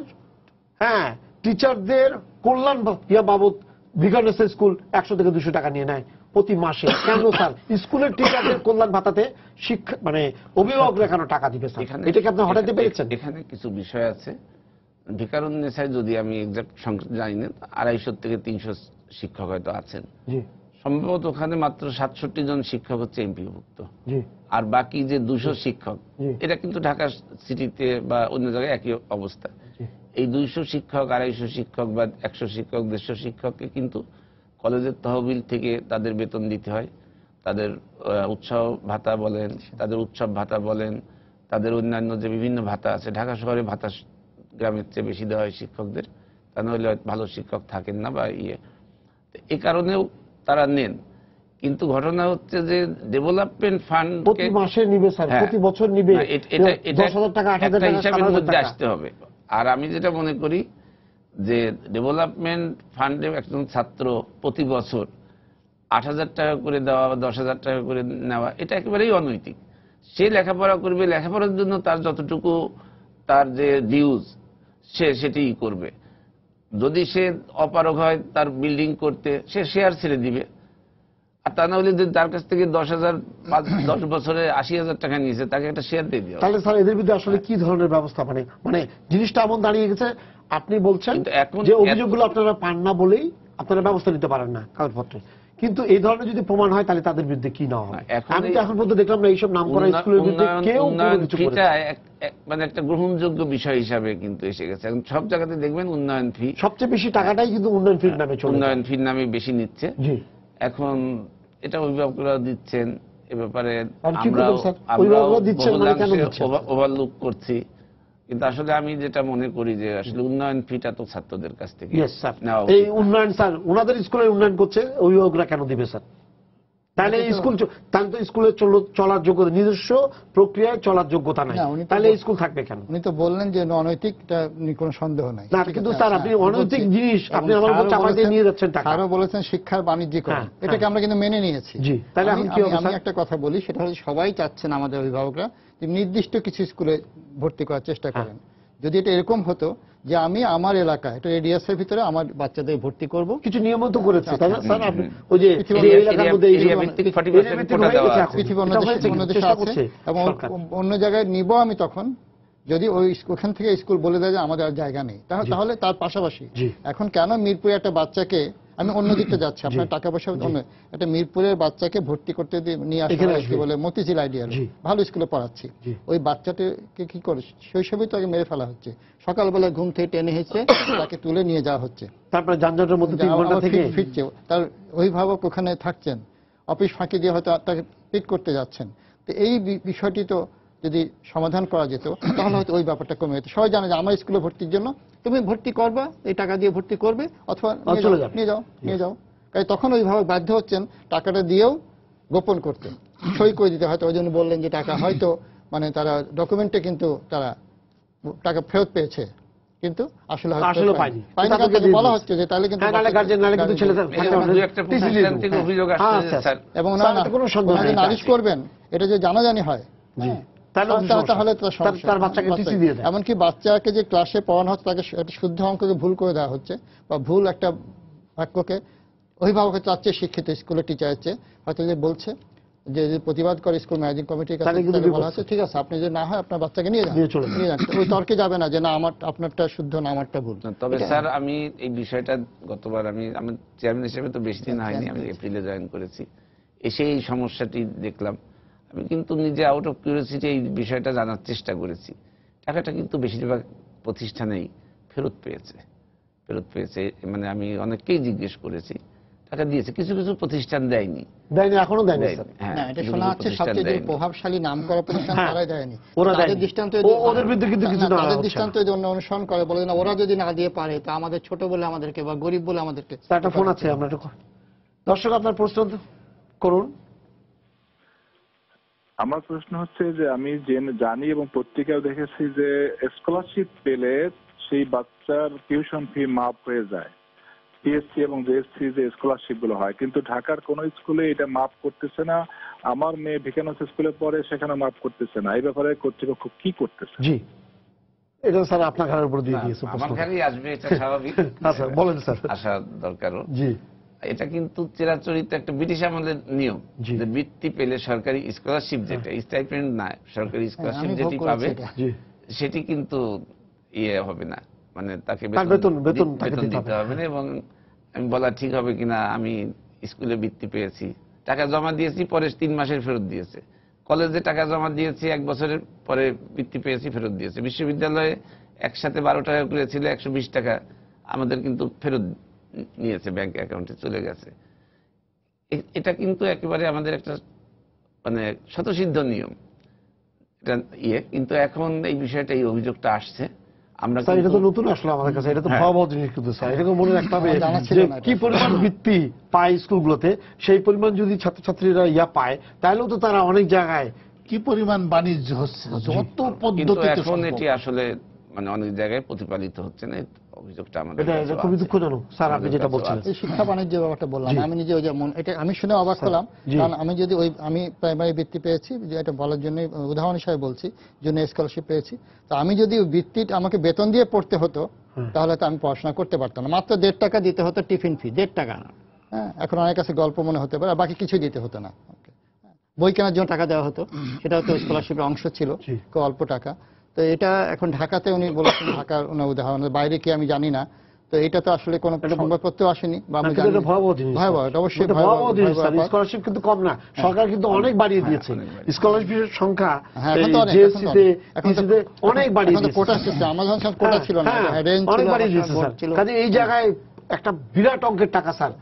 টিচারদের কল্যাণ বাবদ ভিকারুননিসা স্কুল 100 থেকে 200 টাকা নিয়ে নেয় প্রতি মাসে। কেন স্যার স্কুলের টিচারদের কল্যাণ ভাতাতে শিক্ষা মানে অভিভাবকরা কেন টাকা দিবে স্যার? এটাকে আপনি হঠাৎ পেরেছেন? এখানে কিছু বিষয় আছে। ভিকারুননিসায় যদি আমি এক্সাক্ট সংখ্যা জানি না, 250 থেকে 300 শিক্ষক হয়তো আছেন সম্ভবত। ওখানে মাত্র 67 জন শিক্ষক হচ্ছে এমপিভুক্ত, আর বাকি যে 200 শিক্ষক, এটা কিন্তু ঢাকা সিটিতে বা অন্য জায়গায় একই অবস্থা। এই 200 শিক্ষক, 250 শিক্ষক বা 100 শিক্ষক, 150 শিক্ষককে কিন্তু কলেজের তহবিল থেকে তাদের বেতন দিতে হয়। তাদের উৎসাহ ভাতা বলেন, তাদের উৎসব ভাতা বলেন, তাদের অন্যান্য যে বিভিন্ন ভাতা আছে। ঢাকা শহরে ভাতা গ্রামের চেয়ে বেশি দেওয়া হয় শিক্ষকদের, তা নাহলে ভালো শিক্ষক থাকেন না বা এ কারণেও তারা নেন। কিন্তু ঘটনা হচ্ছে যে ডেভেলপমেন্ট ফান্ড প্রতি মাসে নিবে স্যার, প্রতি বছর নিবে 10,000 টাকা 8,000 টাকা হিসাবের মধ্যে আসতে হবে। আর আমি যেটা মনে করি যে ডেভেলপমেন্ট ফান্ডে একজন ছাত্র প্রতি বছর 8,000 টাকা করে দেওয়া বা 10,000 টাকা করে নেওয়া, এটা একেবারেই অনৈতিক। সে লেখাপড়া করবে, লেখাপড়ার জন্য তার যতটুকু তার যে ডিউজ সেটি করবে। যদি সে অপারগ হয় তার বিল্ডিং করতে, সে শেয়ার ছেড়ে দিবে। আর তা না হলে তার কাছ থেকে 10 বছরে 80,000 টাকা নিয়েছে, তাকে একটা শেয়ার দিয়ে দিও। তাহলে স্যার এদের বিরুদ্ধে আসলে কি ধরনের ব্যবস্থা? মানে জিনিসটা এমন দাঁড়িয়ে গেছে, আপনি বলছেন যে অভিযোগগুলো আপনারা পান না বলেই আপনারা ব্যবস্থা নিতে পারেন না কাগজপত্রে, কিন্তু এই ধরনের যদি প্রমাণ হয় তাহলে তাদের বিরুদ্ধে কি না হয়? আমি তো এখন পর্যন্ত দেখলাম না এইসব নাম করা স্কুলের বিরুদ্ধে কেউ কিছু করেছে। মানে একটা গ্রহণযোগ্য বিষয় হিসাবে কিন্তু এসে গেছে। এখন সব জায়গাতে দেখবেন উন্নয়ন ফি, সবচেয়ে বেশি টাকাটাই কিন্তু উন্নয়ন ফির নামে চলে, উন্নয়ন ফির নামে বেশি নিচ্ছে। এখন এটা অভিভাবকরা দিচ্ছেন, এ ব্যাপারে ওভারলুক করছি। কিন্তু আসলে আমি যেটা মনে করি যে আসলে উন্নয়ন ফিটা তো ছাত্রদের কাছ থেকে নেওয়া উচিত। এই উন্নয়ন স্যার ওনাদের স্কুলের উন্নয়ন করছে, অভিভাবকরা কেন দিবে স্যার? তাহলে তাহলে তো স্কুলে চলার যোগ্যতা, নিজস্ব প্রক্রিয়ায় চলার যোগ্যতা নাই, তাহলে স্কুল থাকবে কেন? উনি তো বললেন যে অনৈতিক, কোনো সন্দেহ নাই। না কিন্তু স্যার আপনি অনৈতিক জিনিস আপনি আমার উপর চাপা দিয়ে নিয়ে যাচ্ছেন টাকা। আরো বলেছেন শিক্ষার বাণিজ্যিকরণ, এটাকে আমরা কিন্তু মেনে নিয়েছি। জি, তাহলে আমি একটা কথা বলি, সেটা হলো সবাই চাচ্ছেন আমাদের অভিভাবকরা যে নির্দিষ্ট কিছু স্কুলে ভর্তি করার চেষ্টা করেন। যদি এটা এরকম হতো যে আমি আমার এলাকায় একটা রেডিয়াসের ভিতরে আমার বাচ্চাদের ভর্তি করব, কিছু নিয়ম তো করেছে তাই না স্যার? আপনি ওই যে এলাকার মধ্যে এবং অন্য জায়গায় নিব আমি, তখন যদি ওখান থেকে স্কুল বলে দেয় যে আমাদের আর জায়গা নেই, তাহলে তার পাশাপাশি এখন কেন মিরপুরে একটা বাচ্চাকে আমি অন্য দিকটা যাচ্ছি, আপনার টাকা পয়সা অন্য একটা মিরপুরের বাচ্চাকে ভর্তি করতে নিয়ে আসা এখানে হয় আসবে। কি বলে মতিঝিল আইডিয়াল, জি। ভালো স্কুলে পড়াচ্ছি, জি। ওই বাচ্চাটাকে কি করে শৈশবেই তাকে মেরে ফেলা হচ্ছে, সকালবেলা ঘুম থেকে টেনে হেঁচে তাকে তুলে নিয়ে যাওয়া হচ্ছে, তারপরে যানজটের মধ্যে 3 ঘন্টা আবার থেকে ফিরছে, তার অভিভাবক ওখানে থাকছেন, অফিস ফাঁকি দিয়ে হয়তো তাকে পিক করতে যাচ্ছেন। তো এই বিষয়টি তো যদি সমাধান করা যেত তাহলে হয়তো ওই ব্যাপারটা কমে যেত। সবাই জানে যে আমার স্কুলে ভর্তির জন্য তুমি ভর্তি করবা, এই টাকা দিয়ে ভর্তি করবে, অথবা চলে যাবে। নিয়ে যাও। কারণ তখন অভিভাবক বাধ্য হচ্ছেন টাকাটা দিয়েও গোপন করতে, সই করে দিতে। হয়তো ওই জন্য বললেন যে টাকা হয়তো মানে তারা ডকুমেন্টে কিন্তু তারা টাকা ফেরত পেয়েছে, কিন্তু আসলে হয়তো আসলে পায়নি। পায়নি। তাদেরকে কারণ দিয়ে বলা দিয়েছে। হচ্ছে যে তাহলে কিন্তু হ্যাঁ, নাহলে গার্জেন, নাহলে কিন্তু ছেলে এরকম দু একটা প্রতিষ্ঠান থেকে অভিযোগ আসছে যে স্যার, এবং স্যার, এতে কোনো সন্দেহ নেই, এটা নালিশ আছে। করবেন, এটা যে জানাজানি হয়, জি। হ্যাঁ, তাহলে তো সমস্যা। তাহলে তো সমস্যা। তার বাচ্চাকে টিসি দিয়ে দেয়। এমনকি বাচ্চাকে যে ক্লাসে পড়ানো হচ্ছে তাকে একটা শুদ্ধ অঙ্ককে ভুল করে দেওয়া হচ্ছে, বা ভুল একটা বাক্যকে অভিভাবকের চাচ্ছে শিক্ষিত স্কুলের টিচারের চেয়ে, হয়তো যে বলছে যে যদি প্রতিবাদ করে স্কুল ম্যানেজিং কমিটির কাছে, তাহলে কিন্তু তাকে বলা বিপদ। হচ্ছে ঠিক আছে আপনি যে না হয় আপনার বাচ্চাকে নিয়ে যান, নিয়ে চলে যান। নিয়ে যান। ওই তর্কে যাবে না যে না আপনারটা শুদ্ধ না আমারটা ভুল। তবে এটা- স্যার আমি এই বিষয়টা গতবার আমার চেয়ারম্যান হিসেবে তো বেশি দিন হয়নি, আমি এপ্রিলে জয়েন করেছি, এসে এই সমস্যাটি দেখলাম। আমি কিন্তু নিজে আউট অফ কিউরিওসিটি এই বিষয়টা জানার চেষ্টা করেছি। টাকাটা কিন্তু বেশিরভাগ প্রতিষ্ঠানেই ফেরত পেয়েছে। মানে আমি অনেককেই জিজ্ঞেস করেছি, টাকা দিয়েছে, কিছু কিছু প্রতিষ্ঠান দেয়নি। দেয়নি, এখনো দেয়নি দেয়নি। স্যার। হ্যাঁ, না, এটা কিছু শোনা কিছু হচ্ছে প্রতিষ্ঠান সবচেয়ে যে দেয়নি। প্রভাবশালী নাম করা প্রতিষ্ঠান হ্যাঁ, তারাই দেয়নি। ওরা তাদের দেয়নি। দৃষ্টান্ত ওদের বিরুদ্ধে কিন্তু কিছু নেওয়া তাদের হচ্ছে দৃষ্টান্ত না। যদি অন্য অনুসরণ করে, বলে না ওরা যদি না দিয়ে পারে তা আমাদের ছোট বলে আমাদেরকে বা গরিব বলে আমাদেরকে। স্যার, একটা ফোন আছে, আমরা একটু দর্শক আপনার প্রশ্ন করুন। আমার প্রশ্ন হচ্ছে যে আমি জানি এবং পত্রিকাও দেখেছি যে স্কলারশিপ পেলে সেই বাচ্চার টিউশন ফি মাফ হয়ে যায়, পিএসসি এবং জেএসসি যে স্কলারশিপ গুলো হয়, কিন্তু ঢাকার কোন স্কুলে এটা মাফ করতেছে না। আমার মেয়ে ভিকানোস স্কুলে পড়ে, সেখানে মাফ করতেছে না। এই ব্যাপারে কর্তৃপক্ষ কি করতেছে? জি, এটা স্যার আপনার ঘরের উপর দিয়ে দিয়েছে আমার প্রশ্নটা। ঘরেই আসবে, এটা স্বাভাবিক। না স্যার, বলেন স্যার। আসা দরকারও। জি। এটা কিন্তু চিরাচরিত একটা ব্রিটিশ আমলের নিয়ম, জি। যে বৃত্তি পেলে সরকারি স্কলারশিপ, যেটা স্টাইপেন্ড না, সরকারি স্কলারশিপ আমি ভোগ যেটি করেছি পাবে এটা। জি। সেটি কিন্তু হবে না, মানে তাকে তার বেতন তাকে বেতন দিতে দিতে হবে। হবে না। এবং আমি বলা ঠিক হবে কিনা, আমি স্কুলে বৃত্তি পেয়েছি, টাকা জমা দিয়েছি, পরে 3 মাসের ফেরত দিয়েছে। কলেজে টাকা জমা দিয়েছি, 1 বছরের পরে বৃত্তি পেয়েছি, ফেরত দিয়েছে। বিশ্ববিদ্যালয়ে একসাথে 12 টাকা করে ছিল, 120 টাকা আমাদের কিন্তু ফেরত নিয়েছে, ব্যাংক অ্যাকাউন্টে চলে গেছে। এটা কিন্তু একেবারে আমাদের একটা মানে স্বতঃসিদ্ধ নিয়ম, এটা কিন্তু এখন এই বিষয়টা, এই অভিযোগটা আসছে। আমরা স্যার, এটা তো কিন্তু- নতুন আসলো আমাদের কাছে, এটা তো হ্যাঁ। ভয়াবহ জিনিস কিন্তু স্যার। এটাকে মনে রাখতে হবে আমার জানা ছিল যে না এটা। কি পরিমাণ বৃত্তি পায় স্কুলগুলোতে, সেই পরিমাণ যদি ছাত্রছাত্রীরা পায়, তাহলেও তো তারা অনেক জায়গায় কি পরিমাণ বাণিজ্য হচ্ছে, যত কিন্তু পদ্ধতিতে এখন সম্ভব। এটি আসলে মানে অনেক জায়গায় প্রতিপালিত হচ্ছে না, এই অভিযোগটা আমাদের এটা কাছেও খুবই আছে। দুঃখজনক স্যার, আপনি আমাদের যেটা কাছেও বলছিলেন। আছে। এই শিক্ষা বাণিজ্যের ব্যাপারটা বললাম, জি। আমি নিজে ওই যেমন এটা আমি শুনে অবাক হলাম। জি। কারণ আমি যদি আমি প্রাইমারি বৃত্তি পেয়েছি, যে এটা বলার জন্য উদাহরণ হিসাবে বলছি, জন্য স্কলারশিপ পেয়েছি। তো আমি যদি ওই বৃত্তিটা আমাকে বেতন দিয়ে পড়তে হতো, তাহলে তো আমি পড়াশোনা করতে পারতাম না। মাত্র 1.5 টাকা দিতে হতো টিফিন ফি, 1.5 টাকা। হ্যাঁ, এখন অনেক কাছে গল্প মনে হতে পারে, আর বাকি কিছুই দিতে হতো না। বই কেনার জন্য টাকা দেওয়া হতো, সেটাও তো স্কলারশিপের অংশ ছিল, জি। খুব অল্প টাকা। তো এটা এখন ঢাকাতে উনি বলেছেন, ঢাকার উদাহরণ, বাইরে কি আমি জানি না। তো এটা তো আসলে কোনো সংবাদপত্র আসেনি, বা আমি জানি না। ভয়াবহ জিনিস, ভয়াবহ, এটা অবশ্যই এটা ভয়াবহ জিনিস স্যার। ভয়াবহ। স্কলারশিপ কিন্তু কম না, সরকার কিন্তু অনেক বাড়িয়ে দিয়েছে স্কলারশিপের সংখ্যা। হ্যাঁ, এখন তো অনেক, জেএসসিতে, এখন তো টিসিতে অনেক বাড়িয়ে এখন তো দিয়েছে। কোটা সিস্টেম, আমাদের যখন কোটা ছিল না, রেঞ্জ অনেক ছিল, বাড়িয়ে দিয়েছে বোর্ড স্যার। ছিল। কাজে এই জায়গায় একটা বিরাট অঙ্কের টাকা স্যার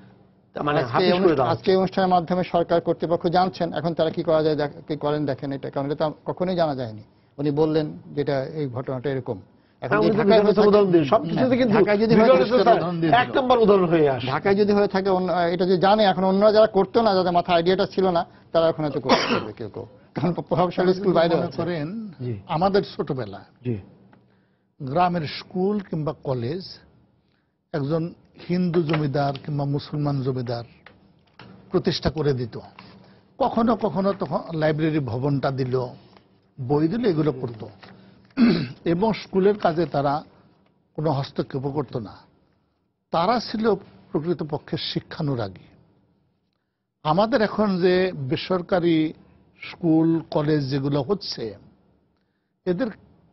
মানে হাফিস করে দেওয়া হচ্ছে। আজকে এই অনুষ্ঠানের মাধ্যমে সরকার কর্তৃপক্ষ জানছেন, এখন তারা কি করা যায়, কি করেন দেখেন এটা, কারণ এটা তো কখনোই জানা যায়নি। উনি বললেন যেটা এই ঘটনাটা এরকম। এখন হ্যাঁ, যদি উনি তো ঢাকায় হয়ে বিগত থাকে- উদাহরণ দিয়ে সবকিছুতে কিন্তু ঢাকায় যদি হয়ে বিগত থাকে- স্যার উদাহরণ দিয়ে দিল। 1 নম্বর উদাহরণ হয়ে আসে। ঢাকায় যদি হয়ে থাকে, এটা যে জানে, এখন অন্যরা যারা করতো না, যাদের মাথা আইডিয়াটা ছিল না, তারা এখন হয়তো করতে পারবে কেউ কেউ, কারণ প্রভাবশালী স্কুল বাইরে মনে আছে। করেন জি। আমাদের ছোটবেলা জি। গ্রামের স্কুল কিংবা কলেজ একজন হিন্দু জমিদার কিংবা মুসলমান জমিদার প্রতিষ্ঠা করে দিত। কখনো কখনো তখন লাইব্রেরি ভবনটা দিল, বই দিল, এগুলো করত। এবং স্কুলের কাজে তারা কোনো হস্তক্ষেপ করতো না। তারা ছিল প্রকৃতপক্ষে শিক্ষানুরাগী। আমাদের এখন যে বেসরকারি স্কুল কলেজ যেগুলো হচ্ছে, এদের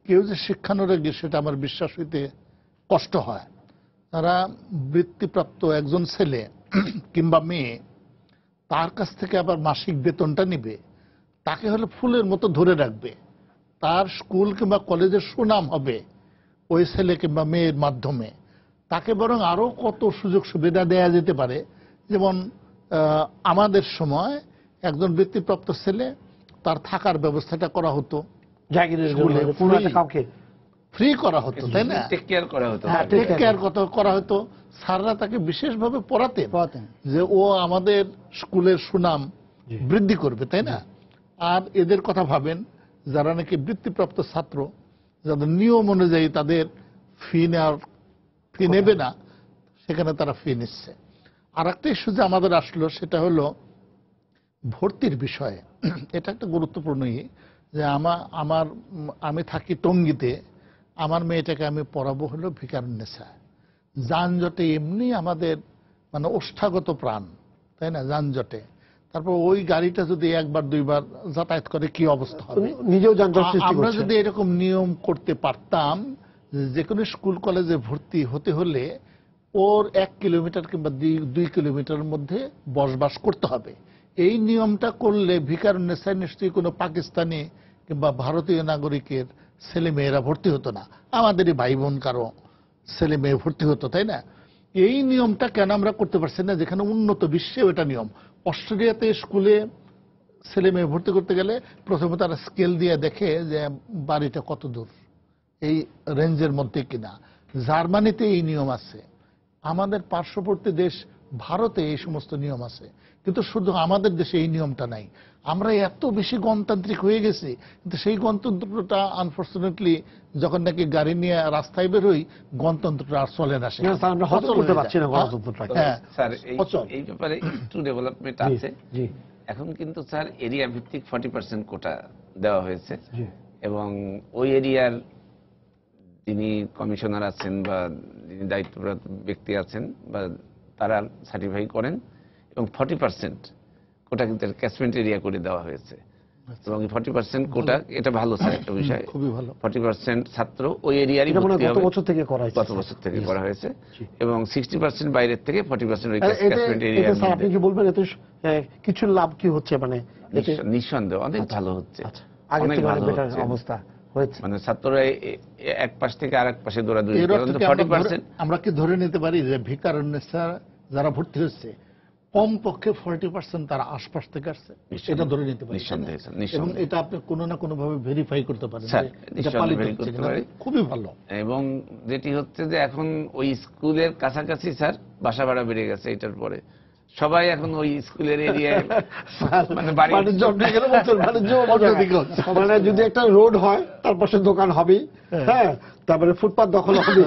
কেউ যে শিক্ষানুরাগী সেটা আমার বিশ্বাস হইতে কষ্ট হয়। তারা বৃত্তিপ্রাপ্ত একজন ছেলে কিংবা মেয়ে তার কাছ থেকে আবার মাসিক বেতনটা নিবে, তাকে হলে ফুলের মতো ধরে রাখবে, তার স্কুল কিংবা কলেজের সুনাম হবে ওই ছেলে কিংবা মেয়ের মাধ্যমে। তাকে বরং আরো কত সুযোগ সুবিধা দেয়া যেতে পারে। যেমন আমাদের সময় একজন বৃত্তিপ্রাপ্ত ছেলে, তার থাকার ব্যবস্থাটা করা হতো, জাগিরের স্কুলে কোনো free। একটা কাউকে ফ্রি করা হতো, তাই না? টেক কেয়ার করা হতো। হ্যাঁ, টেক কেয়ার করা হতো। স্যাররা তাকে বিশেষভাবে পড়াতেন পড়াতেন। যে ও আমাদের স্কুলের সুনাম বৃদ্ধি করবে, তাই না? আর এদের কথা ভাবেন যারা নাকি বৃত্তিপ্রাপ্ত ছাত্র, যাদের নিয়ম অনুযায়ী তাদের ফি নেবে না, সেখানে তারা ফি নিচ্ছে। আর একটা ইস্যু যে আমাদের আসলো সেটা হলো ভর্তির বিষয়ে। এটা একটা গুরুত্বপূর্ণ যে আমি থাকি টঙ্গীতে, আমার মেয়েটাকে আমি পড়াবো হলো ভিকারুন্নেসা। যানজটে এমনি আমাদের মানে ওষ্ঠাগত প্রাণ, তাই না? যানজটে তারপর ওই গাড়িটা যদি একবার দুইবার যাতায়াত করে কি অবস্থা হবে? নিজেও যানজট সৃষ্টি আমরা করছে। যদি এরকম নিয়ম করতে পারতাম যে কোনো স্কুল কলেজে ভর্তি হতে হলে ওর 1 কিলোমিটার কিংবা 2 কিলোমিটারের মধ্যে বসবাস করতে হবে, এই নিয়মটা করলে ভিকারুন্নেসায় নিশ্চয়ই কোনো পাকিস্তানি কিংবা ভারতীয় নাগরিকের ছেলে মেয়েরা ভর্তি হতো না, আমাদেরই ভাই বোন কারো ছেলে মেয়ে ভর্তি হতো, তাই না? এই নিয়মটা কেন আমরা করতে পারছি না, যেখানে উন্নত বিশ্বেও এটা নিয়ম? অস্ট্রেলিয়াতে স্কুলে ছেলে মেয়ে ভর্তি করতে গেলে প্রথমে তারা স্কেল দিয়ে দেখে যে বাড়িটা কত দূর, এই রেঞ্জের মধ্যে কিনা। জার্মানিতে এই নিয়ম আছে, আমাদের পার্শ্ববর্তী দেশ ভারতে এই সমস্ত নিয়ম আছে, কিন্তু শুধু আমাদের দেশে এই নিয়মটা নাই। আমরা এত বেশি গণতান্ত্রিক হয়ে গেছি, কিন্তু সেই গণতন্ত্রটা আনফর্চুনেটলি যখন নাকি গাড়ি নিয়ে রাস্তায় বের হই, গণতন্ত্রটা আর চলে না, না, স্যার, আমরা হজম করতে পারছি না গণতন্ত্রটাকে। হ্যাঁ, স্যার অচল। এই ব্যাপারে একটু ডেভেলপমেন্ট জি, আছে। জি, এখন কিন্তু স্যার এরিয়া ভিত্তিক 40% কোটা দেওয়া হয়েছে, জি। এবং ওই এরিয়ার যিনি কমিশনার আছেন বা যিনি দায়িত্বপ্রাপ্ত ব্যক্তি আছেন বা তারা সার্টিফাই করেন, এবং 40% কোটা কিন্তু ক্যাচমেন্ট এরিয়া করে দেওয়া হয়েছে। এবং 40% কোটা, এটা ভালো স্যার একটা বিষয়। খুবই ভালো। 40% ছাত্র ওই এরিয়ারই এটা মনে হয় ভর্তি গত হবে, বছর থেকে করা হয়েছে। গত বছর থেকে করা হয়েছে, এবং 60% বাইরের থেকে, 40% ওই এতে ক্যাচমেন্ট এতে এরিয়ার স্যার আপনি কি বলবেন এতে কিছু লাভ কি হচ্ছে, মানে এতে? নিঃসন্দেহ অনেক ভালো হচ্ছে, আচ্ছা, আগে অনেক থেকে ভালো অনেক বেটার হচ্ছে। অবস্থা হয়েছে। মানে ছাত্ররা এক পাশ থেকে আরেক পাশে দৌড়াদৌড়ি এর করে, অর্থ অন্তত কি 40%। আমরা কি ধরে নিতে পারি যে ভিকারুন্নেসা যারা ভর্তি হচ্ছে কমপক্ষে 40% তারা আশপাশ থেকে আসছে? এটা ধরে নিতে পারি, নিঃসন্দেহে, এবং নিঃসন্দেহে। এটা আপনি কোনো না কোনো ভাবে ভেরিফাই করতে পারেন স্যার, যে এটা নিঃসন্দেহে পালিত verify হচ্ছে করতে কিনা। পারি। খুবই ভালো। এবং যেটি হচ্ছে যে এখন ওই স্কুলের কাছাকাছি স্যার বাসা ভাড়া বেড়ে গেছে এটার পরে, সবাই এখন ওই স্কুলের এরিয়ায় মানে বাড়ি বাণিজ্য আপনি গেলে বলছেন, বাণিজ্য অন্যদিকে হচ্ছে। মানে যদি একটা রোড হয় তার পাশে দোকান হবেই, হ্যাঁ, তারপরে ফুটপাত দখল হবে,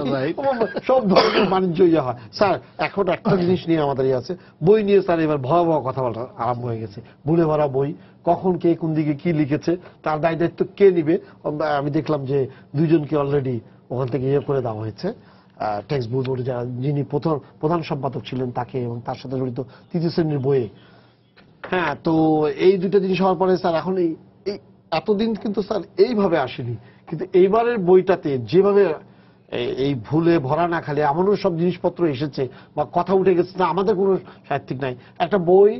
সব ধরনের বাণিজ্য হয়। স্যার, এখন একটা জিনিস নিয়ে আমাদের আছে, বই নিয়ে স্যার এবার ভয়াবহ কথা বলা আরম্ভ হয়ে গেছে। ভুলে ভরা বই, কখন কে কোন দিকে কি লিখেছে তার দায় দায়িত্ব কে নিবে? আমি দেখলাম যে 2 জনকে অলরেডি ওখান থেকে করে দেওয়া হয়েছে। টেক্সট বুক যিনি প্রধান সম্পাদক ছিলেন তাকে, এবং তার সাথে জড়িত 3য় শ্রেণীর বইয়ে। হ্যাঁ, তো এই দুটো জিনিস হওয়ার পরে স্যার এখন এই এতদিন কিন্তু স্যার এইভাবে আসেনি, কিন্তু এইবারের বইটাতে যেভাবে এই ভুলে ভরা না খালি এমনও সব জিনিসপত্র এসেছে বা কথা উঠে গেছে, না আমাদের কোনো সাহিত্যিক নাই, একটা বই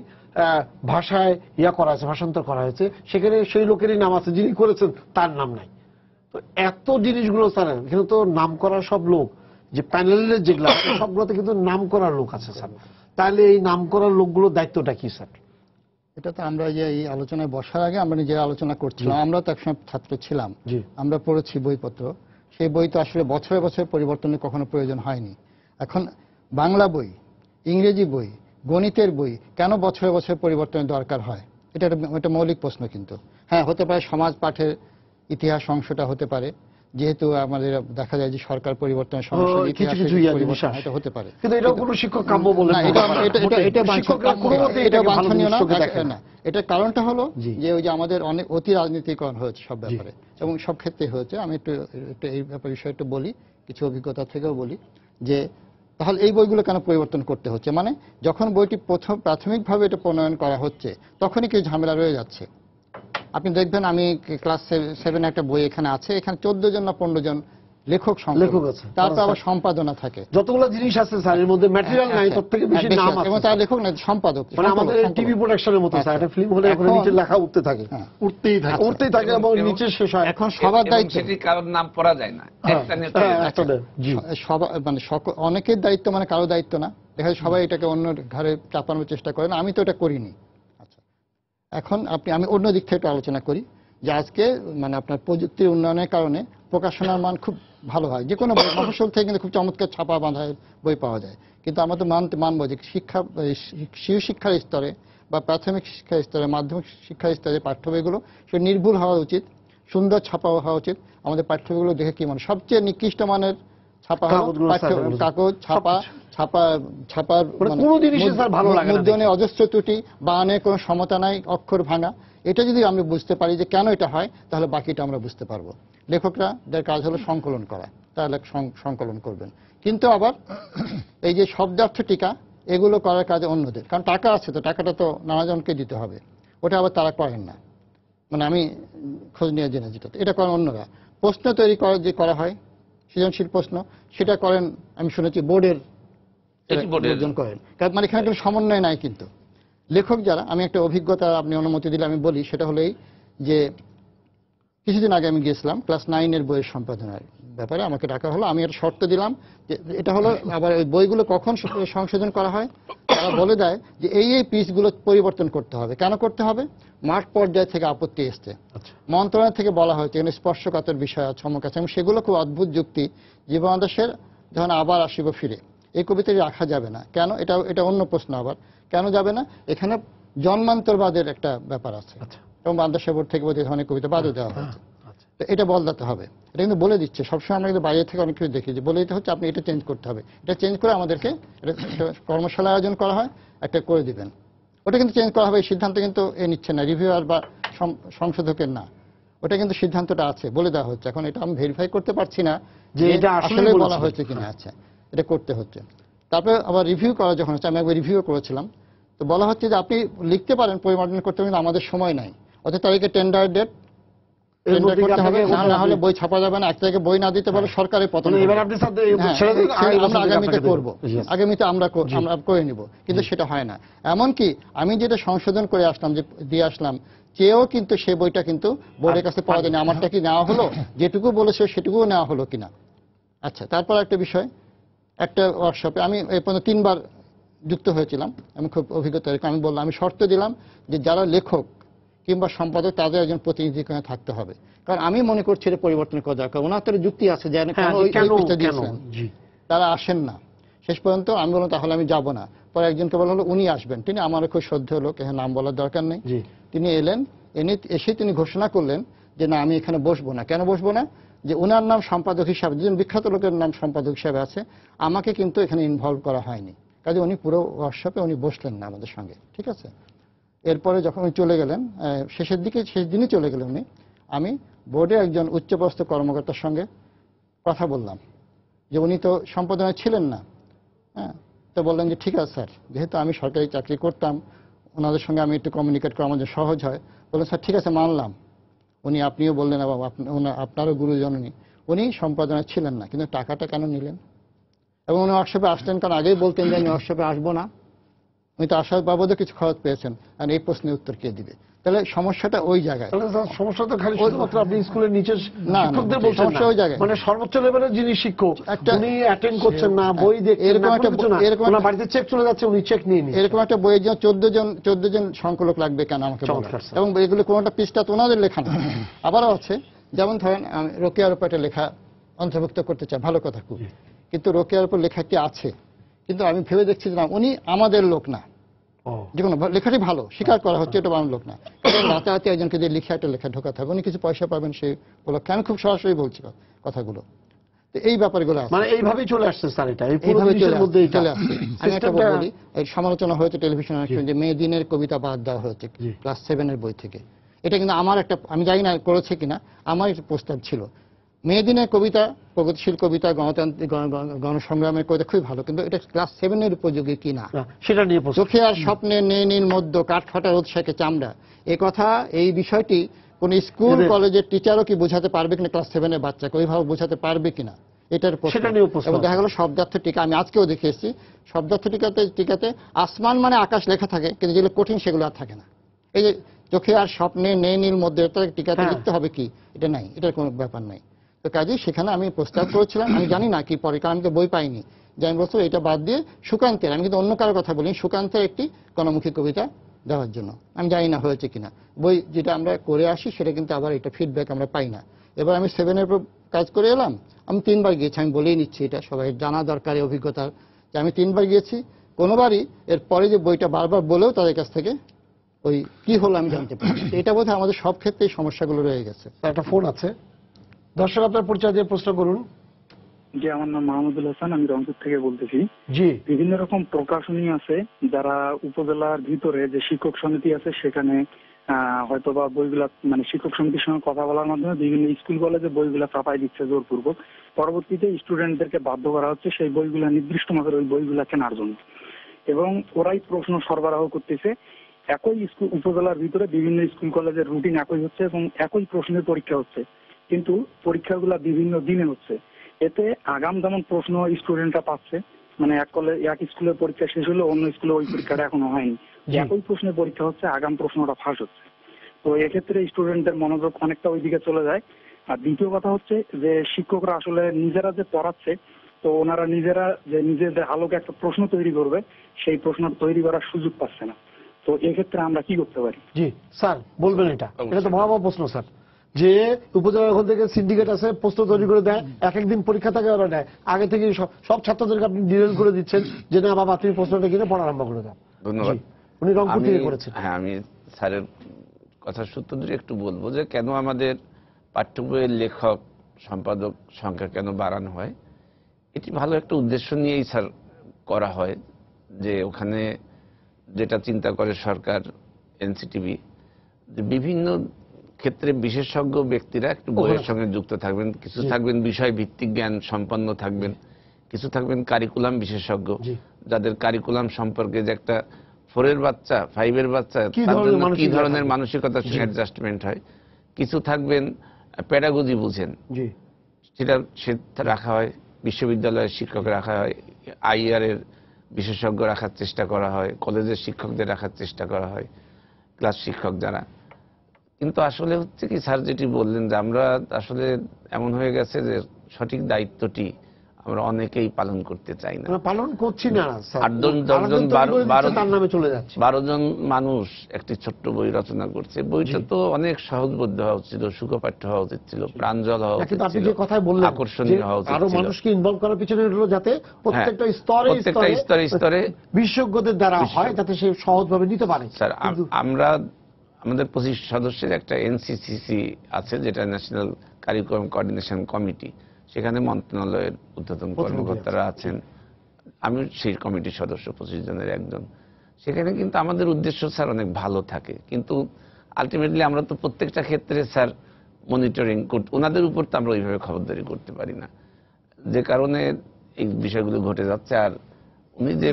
ভাষায় করা হয়েছে, ভাষান্তর করা হয়েছে, সেখানে সেই লোকেরই নাম আছে, যিনি করেছেন তার নাম নাই। তো এত জিনিসগুলো স্যার, এখানে তো নাম করা সব লোক, যে প্যানেলের যেগুলো সবগুলোতে কিন্তু নাম করার লোক আছে স্যার। তাহলে এই নাম করার লোকগুলোর দায়িত্বটা কি স্যার? এটা তো আমরা যে এই আলোচনায় বসার আগে আমরা নিজের আলোচনা করছিলাম, আমরা তো একসময় ছাত্র ছিলাম, জি। আমরা পড়েছি বইপত্র, সেই বই তো আসলে বছরে বছরে পরিবর্তনের কখনো প্রয়োজন হয়নি। এখন বাংলা বই, ইংরেজি বই, গণিতের বই কেন বছরে বছরে পরিবর্তনের দরকার হয়? এটা একটা মৌলিক প্রশ্ন। কিন্তু হ্যাঁ, হতে পারে সমাজ পাঠের ইতিহাস অংশটা হতে পারে, যেহেতু আমাদের দেখা যায় যে সরকার পরিবর্তনের সমস্যা, কিছু কিছু পরিবর্তন এটা হতে পারে, কিন্তু এটাও কোনো শিক্ষক কাম্য বলে না, এটা বাঞ্ছনীয় না। এটার কারণটা হলো যে ওই যে আমাদের অনেক অতি রাজনীতিকরণ হয়েছে সব ব্যাপারে, এবং সব ক্ষেত্রে হয়েছে। আমি একটু এই ব্যাপারে বিষয়ে একটু বলি, কিছু অভিজ্ঞতা থেকেও বলি যে তাহলে এই বইগুলো কেন পরিবর্তন করতে হচ্ছে। মানে যখন বইটি প্রাথমিকভাবে এটা প্রণয়ন করা হচ্ছে তখনই কিছু ঝামেলা রয়ে যাচ্ছে। আপনি দেখবেন, আমি ক্লাস 7 একটা বই এখানে আছে, এখানে 14 জন না 15 জন লেখক লেখক আছে। তারপর আবার সম্পাদনা থাকে, যতগুলো জিনিস আছে স্যার এর মধ্যে ম্যাটেরিয়াল নাই, তার থেকে বেশি নাম আছে। এবং তার লেখক না, সম্পাদক। মানে আমাদের টিভি প্রোডাকশনের মতো স্যার, একটা ফিল্ম হলে ওখানে নিচে লেখা উঠতে থাকে, উঠতেই থাকে এবং নিচে শেষ হয়। এখন সবার দায়িত্ব, সেটি কারোর নাম পড়া যায় না, একটা নিয়ে জি সবার মানে অনেকের দায়িত্ব মানে কারো দায়িত্ব না, দেখা যায় সবাই এটাকে অন্য ঘরে চাপানোর চেষ্টা করেন, আমি তো এটা করিনি। আচ্ছা, এখন আমি অন্য দিক থেকে একটু আলোচনা করি যে আজকে মানে আপনার প্রযুক্তির উন্নয়নের কারণে প্রকাশনার মান খুব ভালো হয়, যে কোনো মফস্বল থেকে কিন্তু খুব চমৎকার ছাপা বাঁধা বই পাওয়া যায়। কিন্তু আমরা তো মানবো যে শিশু শিক্ষার স্তরে বা প্রাথমিক শিক্ষার স্তরে, মাধ্যমিক শিক্ষার স্তরে পাঠ্য বইগুলো সে নির্ভুল হওয়া উচিত, সুন্দর ছাপা হওয়া উচিত। আমাদের পাঠ্য বইগুলো দেখে কি মানে সবচেয়ে নিকৃষ্ট মানের ছাপা কাগজ, ছাপার মুদ্রণে অজস্র ত্রুটি, বানানের কোনো সমতা নাই, অক্ষর ভাঙা। এটা যদি আমরা বুঝতে পারি যে কেন এটা হয়, তাহলে বাকিটা আমরা বুঝতে পারবো। লেখকরা যার কাজ হলো সংকলন করা, তাহলে সংকলন করবেন। কিন্তু আবার এই যে শব্দার্থ টিকা এগুলো করার কাজে অন্যদের, কারণ টাকা আছে তো, টাকাটা তো নানাজনকে দিতে হবে, ওটা আবার তারা করেন না। মানে আমি খোঁজ নিয়ে জেনে যেটা, এটা করেন অন্যরা। প্রশ্ন তৈরি করা হয়, সৃজনশীল প্রশ্ন, সেটা করেন আমি শুনেছি বোর্ডের লোকজন করেন, কারণ মানে এখানে কোনো সমন্বয় নাই। কিন্তু লেখক যারা, আমি একটা অভিজ্ঞতা আপনি অনুমতি দিলে আমি বলি, সেটা হলেই যে কিছুদিন আগে আমি গিয়েছিলাম ক্লাস 9-এর বইয়ের সম্পাদনার ব্যাপারে, আমাকে ডাকা হলো। আমি একটা শর্ত দিলাম যে এটা হলো আবার ওই বইগুলো কখন সংশোধন করা হয়, তারা বলে দেয় যে এই পিসগুলো পরিবর্তন করতে হবে। কেন করতে হবে? মাঠ পর্যায় থেকে আপত্তি এসছে, মন্ত্রণালয় থেকে বলা হয়েছে এখানে স্পর্শকাতর বিষয় চমক আছে, এবং সেগুলো খুব অদ্ভুত যুক্তি। জীবনাদেশের যখন আবার আসিব ফিরে, এই কবিতাটি রাখা যাবে না কেন? এটা অন্য প্রশ্ন। আবার কেন যাবে না? এখানে জন্মান্তরবাদের একটা ব্যাপার আছে, এবং বাংলাদেশ বোর্ড থেকে বোধ অনেক কবিতা বাদও দেওয়া হয়েছে। তো এটা বদলাতে হবে, এটা কিন্তু বলে দিচ্ছে। সবসময় আমরা কিন্তু বাইরে থেকে অনেক কিছু দেখি যে বলে দিতে হচ্ছে আপনি এটা চেঞ্জ করতে হবে, এটা চেঞ্জ করে আমাদেরকে কর্মশালা আয়োজন করা হয়, একটা করে দিবেন। ওটা কিন্তু চেঞ্জ করা হবে, এই সিদ্ধান্ত কিন্তু নিচ্ছে না রিভিউয়ার বা সংশোধকের না, ওটা কিন্তু সিদ্ধান্তটা আছে, বলে দেওয়া হচ্ছে। এখন এটা আমি ভেরিফাই করতে পারছি না যে এটা আসলে বলা হয়েছে কিনা। আচ্ছা, এটা করতে হচ্ছে। তারপরে আবার রিভিউ করা যখন হচ্ছে, আমি একবার রিভিউ করেছিলাম, তো বলা হচ্ছে যে আপনি লিখতে পারেন, পরিমার্জন করতে পারেন, আমাদের সময় নাই, অর্থাৎ তারিখে টেন্ডার ডেট করতে হবে, না হলে বই ছাপা যাবে না। এক তারিখে বই না দিতে পারলে সরকারের পতন। আমরা আগামীতে করবো, আগামীতে আমরা করে নিব, কিন্তু সেটা হয় না। এমনকি আমি যেটা সংশোধন করে আসলাম, যে দিয়ে আসলাম, চেয়েও কিন্তু সেই বইটা কিন্তু বোর্ডের কাছে পাওয়া যায়নি। আমারটা কি নেওয়া হলো, যেটুকু বলেছে সেটুকুও নেওয়া হলো কিনা। আচ্ছা, তারপর একটা বিষয়, একটা ওয়ার্কশপে আমি এই পর্যন্ত 3বার যুক্ত হয়েছিলাম, আমি খুব অভিজ্ঞতা। আমি বললাম, আমি শর্ত দিলাম যে যারা লেখক কিংবা সম্পাদক তাদের একজন প্রতিনিধি থাকতে হবে, কারণ আমি মনে করছি এটা পরিবর্তন করা দরকার। ওনার তো যুক্তি আছে যে তারা আসেন না। শেষ পর্যন্ত আমি বললাম তাহলে আমি যাব না। পরে একজনকে বলা হলো উনি আসবেন, তিনি আমার খুব শ্রদ্ধেয় লোক, এখানে নাম বলার দরকার নেই। তিনি এলেন, এসে তিনি ঘোষণা করলেন যে না, আমি এখানে বসবো না। কেন বসবো না? যে ওনার নাম সম্পাদক হিসাবে, দুজন বিখ্যাত লোকের নাম সম্পাদক হিসাবে আছে, আমাকে কিন্তু এখানে ইনভলভ করা হয়নি। কাজে উনি পুরো ওয়ার্কশপে উনি বসলেন না আমাদের সঙ্গে, ঠিক আছে। এরপরে যখন উনি চলে গেলেন, শেষ দিনই চলে গেলেন উনি, আমি বোর্ডে একজন উচ্চপদস্থ কর্মকর্তার সঙ্গে কথা বললাম, যে উনি তো সম্পাদনায় ছিলেন না। হ্যাঁ, তো বললেন যে ঠিক আছে স্যার, যেহেতু আমি সরকারি চাকরি করতাম, ওনাদের সঙ্গে আমি একটু কমিউনিকেট করা আমার সহজ হয়। বললেন স্যার ঠিক আছে, মানলাম। উনি, আপনিও বললেন, আপনারও গুরুজন উনি সম্পাদনায় ছিলেন না, কিন্তু টাকাটা কেন নিলেন? এবং উনি ওয়ার্কশপে আসলেন, কারণ আগেই বলতেন যে আমি ওয়ার্কশপে আসবো না। উনি তো আসার বাবদও কিছু খরচ পেয়েছেন, আর এই প্রশ্নের উত্তর কে দিবে? তাহলে সমস্যাটা ওই জায়গায়। সমস্যা তো খালি শুধুমাত্র আপনি স্কুলের নিচের শিক্ষকদের বলছেন না, ওই জায়গায় মানে সর্বোচ্চ লেভেলের যিনি শিক্ষক, উনি অ্যাটেন্ড করছেন না, বই দেখছেন না, এরকম বাড়িতে চেক চলে যাচ্ছে, উনি চেক নিয়ে নিন। এরকম একটা বইয়ের জন্য 14 জন সংকলক লাগবে কেন আমাকে বলেন? এবং এগুলো কোনোটা পৃষ্ঠা তো ওনাদের লেখা না। আবারও আছে, যেমন ধরেন আমি রোকেয়ার উপর একটা লেখা অন্তর্ভুক্ত করতে চাই, ভালো কথা খুব, কিন্তু রোকেয়ার উপর লেখাটি আছে, কিন্তু আমি ভেবে দেখছি যে উনি আমাদের লোক না। যে কোনো লেখাটি ভালো, স্বীকার করা হচ্ছে, এটা আমার লোক না। কারণ রাতারাতি একজনকে দিয়ে লিখে একটা লেখা ঢোকাতে হবে, উনি কিছু পয়সা পাবেন সেই উপলক্ষে। আমি খুব সরাসরি বলছি কথাগুলো। তো এই ব্যাপারগুলো মানে এইভাবেই চলে আসছে স্যার, এটা এইভাবে চলে আসছে। আমি একটা বলি, এই সমালোচনা হয়েছে টেলিভিশনে যে মেয়েদিনের কবিতা বাদ দেওয়া হয়েছে ক্লাস 7-এর বই থেকে। এটা কিন্তু আমার একটা, আমি জানি না করেছে কিনা, আমার একটা প্রস্তাব ছিল। মেয়েদিনের কবিতা, প্রগতিশীল কবিতা, গণতান্ত্রিক গণসংগ্রামের কবিতা খুবই ভালো, কিন্তু এটা ক্লাস 7-এর উপযোগী কিনা সেটা নিয়ে চোখে আর স্বপ্নে নেই নীল মধ্য, কাঠ ফাটা রোদ শেখে চামড়া, এই কথা, এই বিষয়টি কোন স্কুল এদের- কলেজের টিচারও কি বোঝাতে পারবে কিনা ক্লাস 7 এর বাচ্চাকে ওইভাবে বোঝাতে পারবে কিনা এটার প্রশ্ন। সেটা নিয়েও প্রশ্ন এবং দেখা আছে। গেল শব্দার্থ টিকা আমি আজকেও দেখিয়েছি, শব্দার্থ টিকাতে আসমান মানে আকাশ লেখা থাকে, কিন্তু যেগুলো কঠিন সেগুলো আর থাকে না। এই যে চোখে আর স্বপ্নে নেই নীল মধ্যে টিকাতে হ্যাঁ। লিখতে হবে কি, এটা নাই, এটার কোনো ব্যাপার নাই। তো কাজেই সেখানে আমি প্রস্তাব করেছিলাম, আমি জানি না কি পরে, কারণ আমি তো বই পাইনি, যে আমি বলছি এটা বাদ দিয়ে সুকান্তের, আমি কিন্তু অন্য কারোর কথা বলিনি, সুকান্তের একটি গণমুখী কবিতা দেওয়ার জন্য। আমি জানি না হয়েছে কিনা, বই যেটা আমরা করে আসি সেটা কিন্তু আবার এটা ফিডব্যাক আমরা পাই না। এবার আমি 7 এর উপর কাজ করে এলাম, আমি 3 বার গিয়েছি, আমি বলেই নিচ্ছি, এটা সবাই জানা দরকার এই অভিজ্ঞতার, যে আমি 3 বার গিয়েছি, কোনোবারই এর পরে যে বইটা বারবার বলেও তাদের কাছ থেকে ওই কি হলো আমি জানতে পারি। এটা বোধহয় আমাদের সব ক্ষেত্রেই সমস্যাগুলো রয়ে গেছে। একটা ফোন আছে, দর্শক আপনার পরিচয় দিয়ে প্রশ্ন করুন। জি, আমার নাম মাহমুদুল হাসান, আমি রংপুর থেকে বলতেছি। জি, বিভিন্ন রকম প্রকাশনী আছে যারা উপজেলার ভিতরে যে শিক্ষক সমিতি আছে সেখানে হয়তোবা বইগুলা মানে শিক্ষক সমিতির সঙ্গে কথা বলার মাধ্যমে বিভিন্ন স্কুল কলেজে বইগুলা ছাপাই দিচ্ছে জোরপূর্বক। পরবর্তীতে স্টুডেন্টদেরকে বাধ্য করা হচ্ছে সেই বইগুলা নির্দিষ্ট মাত্রার ওই বইগুলা কেনার জন্য, এবং ওরাই প্রশ্ন সরবরাহ করতেছে। একই স্কুল উপজেলার ভিতরে বিভিন্ন স্কুল কলেজের রুটিন একই হচ্ছে এবং একই প্রশ্নের পরীক্ষা হচ্ছে, কিন্তু পরীক্ষাগুলা বিভিন্ন দিনে হচ্ছে। এতে আগাম যেমন প্রশ্ন স্টুডেন্টরা পাচ্ছে, মানে এক স্কুলের পরীক্ষা শেষ হলে অন্য স্কুলে ওই পরীক্ষাটা এখনো হয়নি, একই প্রশ্নের পরীক্ষা হচ্ছে, আগাম প্রশ্নটা ফাঁস হচ্ছে। তো এক্ষেত্রে স্টুডেন্টদের মনোযোগ অনেকটা ওইদিকে চলে যায়। আর দ্বিতীয় কথা হচ্ছে যে শিক্ষকরা আসলে নিজেরা যে পড়াচ্ছে, তো ওনারা নিজেরা যে নিজেদের আলোকে একটা প্রশ্ন তৈরি করবে, সেই প্রশ্ন তৈরি করার সুযোগ পাচ্ছে না। তো এক্ষেত্রে আমরা কি করতে পারি? জি স্যার বলবেন, এটা তো ভয়াবহ প্রশ্ন স্যার, যে উপজেলা ওখান থেকে সিন্ডিকেট আছে, প্রশ্ন তৈরি করে দেয়, এক একদিন পরীক্ষা থাকে ওরা নেয়, আগে থেকে সব ছাত্রদেরকে আপনি ডিটেল করে দিচ্ছেন যে না বাবা তুমি প্রশ্নটা কিনে পড়া আরম্ভ করে দাও। ধন্যবাদ। জি, উনি রংপুর থেকে আমি- করেছেন। হ্যাঁ, আমি স্যারের কথা সূত্র ধরে একটু বলবো যে কেন আমাদের পাঠ্য বইয়ের লেখক সম্পাদক সংখ্যা কেন বাড়ানো হয়। এটি ভালো একটা উদ্দেশ্য নিয়েই স্যার করা হয়, যে ওখানে যেটা চিন্তা করে সরকার, এনসিটিভি, যে বিভিন্ন ক্ষেত্রে বিশেষজ্ঞ ব্যক্তিরা একটু বইয়ের সঙ্গে যুক্ত থাকবেন, কিছু থাকবেন বিষয় ভিত্তিক জ্ঞান সম্পন্ন থাকবেন, কিছু থাকবেন কারিকুলাম বিশেষজ্ঞ, যাদের কারিকুলাম সম্পর্কে যে একটা 4-এর বাচ্চা 5-এর বাচ্চা তার জন্য কি ধরনের মানসিকতার সঙ্গে অ্যাডজাস্টমেন্ট হয়, কিছু থাকবেন প্যাডাগজি বুঝেন, সেটা রাখা হয়, বিশ্ববিদ্যালয়ের শিক্ষক রাখা হয়, আইআর এর বিশেষজ্ঞ রাখার চেষ্টা করা হয়, কলেজের শিক্ষকদের রাখার চেষ্টা করা হয়, ক্লাস শিক্ষক যারা। কিন্তু আসলে হচ্ছে কি স্যার যেটি বললেন, যে আমরা আসলে এমন হয়ে গেছে যে সঠিক দায়িত্বটি আমরা অনেকেই পালন করতে চাই না, আমরা পালন করছি না স্যার, 8 10 12 তার নামে চলে যাচ্ছে। 12 জন মানুষ একটি ছোট্ট বই রচনা করছে। বইটা তো অনেক সহজবোধ্য হওয়া উচিত ছিল, সুখপাঠ্য হওয়া উচিত ছিল, প্রাঞ্জল হওয়া উচিত কিন্তু আপনি ছিল, যে কথাই বললেন আকর্ষণীয় হওয়া উচিত আরো ছিল। মানুষকে ইনভলভ করার পিছনে হলো যাতে প্রত্যেকটা স্তরে বিশেষজ্ঞদের দ্বারা হয়, যাতে সে সহজভাবে নিতে পারে। স্যার আমরা আমাদের 25 সদস্যের একটা এনসিসিসি আছে, যেটা ন্যাশনাল কারিকুলাম কোঅর্ডিনেশন কমিটি, সেখানে মন্ত্রণালয়ের ঊর্ধ্বতন কর্মকর্তারা আছেন, আমি সেই কমিটির সদস্য 25 জনের একজন। সেখানে কিন্তু আমাদের উদ্দেশ্য স্যার অনেক ভালো থাকে, কিন্তু আলটিমেটলি আমরা তো প্রত্যেকটা ক্ষেত্রে স্যার মনিটরিং ওনাদের উপর তো আমরা ওইভাবে খবরদারি করতে পারি না, যে কারণে এই বিষয়গুলো ঘটে যাচ্ছে। আর উনি যে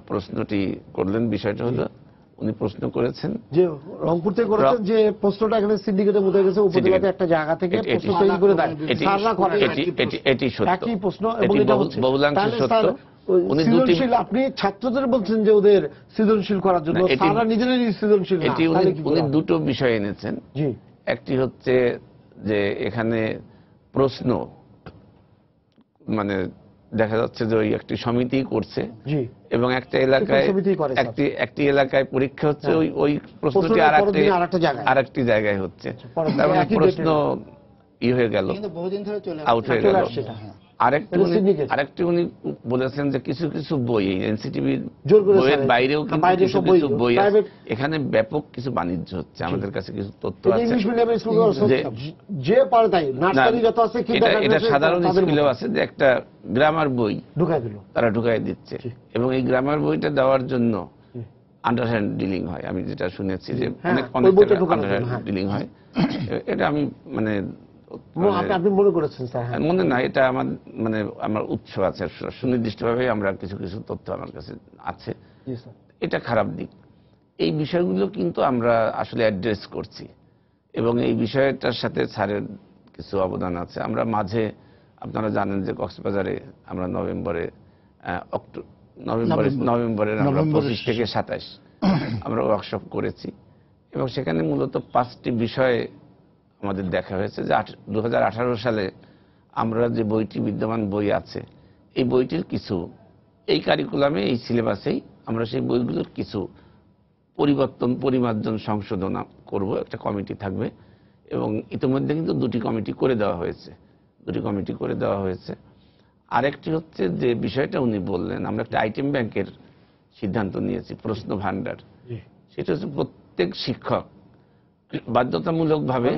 প্রশ্নটি করলেন, বিষয়টা হলো উনি প্রশ্ন করেছেন যে রংপুর থেকে করেছেন যে প্রশ্নটা এখানে সিন্ডিকেটের মধ্যে গেছে, উপজেলাতে একটা জায়গা থেকে প্রশ্ন তৈরি করে দেয়, স্যাররা করেন এটি সত্য, একই প্রশ্ন, এবং এটা হচ্ছে বহুলাংশে সত্য। উনি সৃজনশীল, আপনি ছাত্রদের বলছেন যে ওদের সৃজনশীল করার জন্য, স্যাররা নিজেরাই সৃজনশীল না, এটি উনি দুটো বিষয় এনেছেন। জি, একটি হচ্ছে যে এখানে প্রশ্ন মানে দেখা যাচ্ছে যে ওই একটি সমিতি করছে, জি, এবং একটা এলাকায় একটি এলাকায় পরীক্ষা হচ্ছে, ওই প্রশ্নটি আরেকটি জায়গায় হচ্ছে, তার মানে প্রশ্ন হয়ে গেল, আউট হয়ে গেল। আরেকটি উনি বলেছেন যে কিছু কিছু বই এনসিটিভির বইয়ের বাইরেও কিন্তু কিছু কিছু বই আছে, এখানে ব্যাপক কিছু বাণিজ্য হচ্ছে। আমাদের কাছে কিছু তথ্য আছে, এটা সাধারণ স্কুলেও আছে, যে একটা গ্রামার বই তারা ঢুকাই দিচ্ছে, এবং এই গ্রামার বইটা দেওয়ার জন্য আন্ডারহ্যান্ড ডিলিং হয়। আমি যেটা শুনেছি যে অনেক আন্ডারহ্যান্ড ডিলিং হয়। এটা আমি মানে আপনি মনে করেছেন স্যার? মনে না, এটা আমার উৎস আছে, সুনির্দিষ্টভাবে আমরা কিছু কিছু তথ্য আমার কাছে আছে। এটা খারাপ দিক। এই বিষয়গুলো কিন্তু আমরা আসলে অ্যাড্রেস করছি, এবং এই বিষয়টার সাথে স্যারের কিছু অবদান আছে। আমরা মাঝে আপনারা জানেন যে কক্সবাজারে আমরা নভেম্বরের আমরা 25 থেকে 27 আমরা ওয়ার্কশপ করেছি এবং সেখানে মূলত 5টি বিষয়ে আমাদের দেখা হয়েছে যে 2018 সালে আমরা যে বইটি বিদ্যমান বই আছে এই বইটির কিছু এই কারিকুলামে এই সিলেবাসেই আমরা সেই বইগুলোর কিছু পরিবর্তন পরিমার্জন সংশোধন করব, একটা কমিটি থাকবে এবং ইতিমধ্যে কিন্তু 2টি কমিটি করে দেওয়া হয়েছে। আরেকটি হচ্ছে যে বিষয়টা উনি বললেন, আমরা একটা আইটেম ব্যাংকের সিদ্ধান্ত নিয়েছি, প্রশ্ন ভান্ডার। সেটা হচ্ছে প্রত্যেক শিক্ষক বাধ্যতামূলকভাবে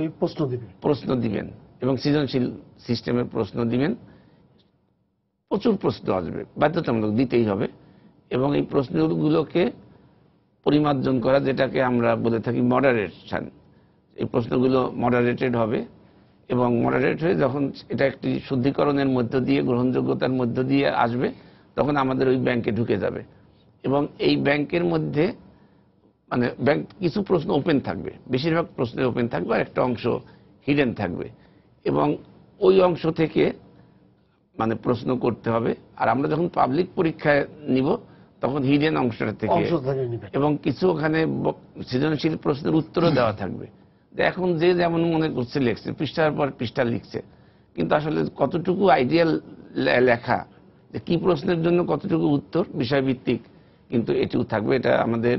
প্রশ্ন দিবেন এবং সৃজনশীল সিস্টেমের প্রশ্ন দিবেন। প্রচুর প্রশ্ন আসবে, বাধ্যতামূলক দিতেই হবে এবং এই প্রশ্নগুলোকে পরিমার্জন করা, যেটাকে আমরা বলে থাকি মডারেশন। এই প্রশ্নগুলো মডারেটেড হবে এবং মডারেট হয়ে যখন এটা একটি শুদ্ধিকরণের মধ্য দিয়ে গ্রহণযোগ্যতার মধ্য দিয়ে আসবে তখন আমাদের ওই ব্যাংকে ঢুকে যাবে এবং এই ব্যাংকের মধ্যে মানে ব্যাংক কিছু প্রশ্ন ওপেন থাকবে, বেশিরভাগ প্রশ্ন ওপেন থাকবে আর একটা অংশ হিডেন থাকবে এবং ওই অংশ থেকে মানে প্রশ্ন করতে হবে। আর আমরা যখন পাবলিক পরীক্ষায় নিব তখন হিডেন অংশটা থেকে এবং কিছু ওখানে সৃজনশীল প্রশ্নের উত্তরও দেওয়া থাকবে। এখন যে যেমন মনে করছে লিখছে, পৃষ্ঠার পর পৃষ্ঠা লিখছে, কিন্তু আসলে কতটুকু আইডিয়াল লেখা, যে কি প্রশ্নের জন্য কতটুকু উত্তর বিষয়ভিত্তিক কিন্তু এটিও থাকবে। এটা আমাদের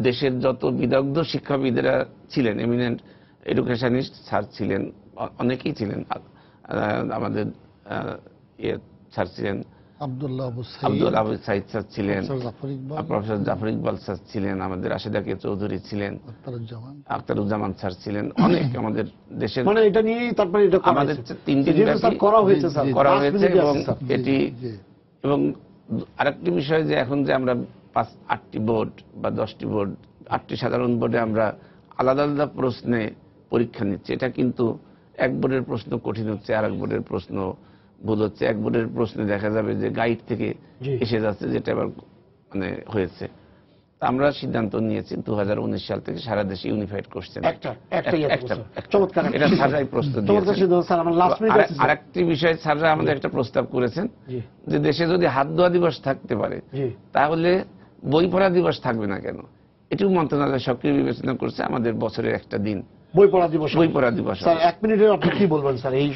দেশের যত বিদগ্ধ শিক্ষাবিদেরা ছিলেন, এমিনেন্ট এডুকেশনিস্ট স্যার ছিলেন, অনেকেই ছিলেন, আমাদের স্যার ছিলেন আব্দুল্লাহ আবু সাইদ স্যার ছিলেন, প্রফেসর জাফর ইকবাল স্যার ছিলেন, আমাদের রাশেদা কে চৌধুরী ছিলেন, আখতারুজ্জামান স্যার ছিলেন, অনেক আমাদের দেশের মানে এটা নিয়ে তারপরে এটা আমাদের 3 দিন করা হয়েছে এবং এটি এবং আরেকটি বিষয় যে এখন যে আমরা 8টি বোর্ড বা 10টি বোর্ড, 8টি সাধারণ বোর্ডে আমরা আলাদা আলাদা প্রশ্নে পরীক্ষা নিচ্ছি। এটা কিন্তু এক বোর্ডের প্রশ্ন কঠিন হচ্ছে, আর এক বোর্ডের প্রশ্ন ভুল হচ্ছে, এক বোর্ডের প্রশ্নে দেখা যাবে যে গাইড থেকে এসে যাচ্ছে, যেটা এবার মানে হয়েছে। আমরা সিদ্ধান্ত নিয়েছি 2019 সাল থেকে সারা দেশে ইউনিফাইড কোশ্চেন এটা স্যাররাই প্রস্তুত দিয়েছেন। আরেকটি বিষয় স্যাররা আমাদের একটা প্রস্তাব করেছেন যে দেশে যদি হাত ধোয়া দিবস থাকতে পারে তাহলে বই পড়া দিবস থাকবে না কেন, এটিও মন্ত্রণালয় সক্রিয় বিবেচনা করছে। আমাদের বছরের একটা দিন বই পড়া দিবস। স্যার 1 মিনিটে আপনি কি বলবেন স্যার এই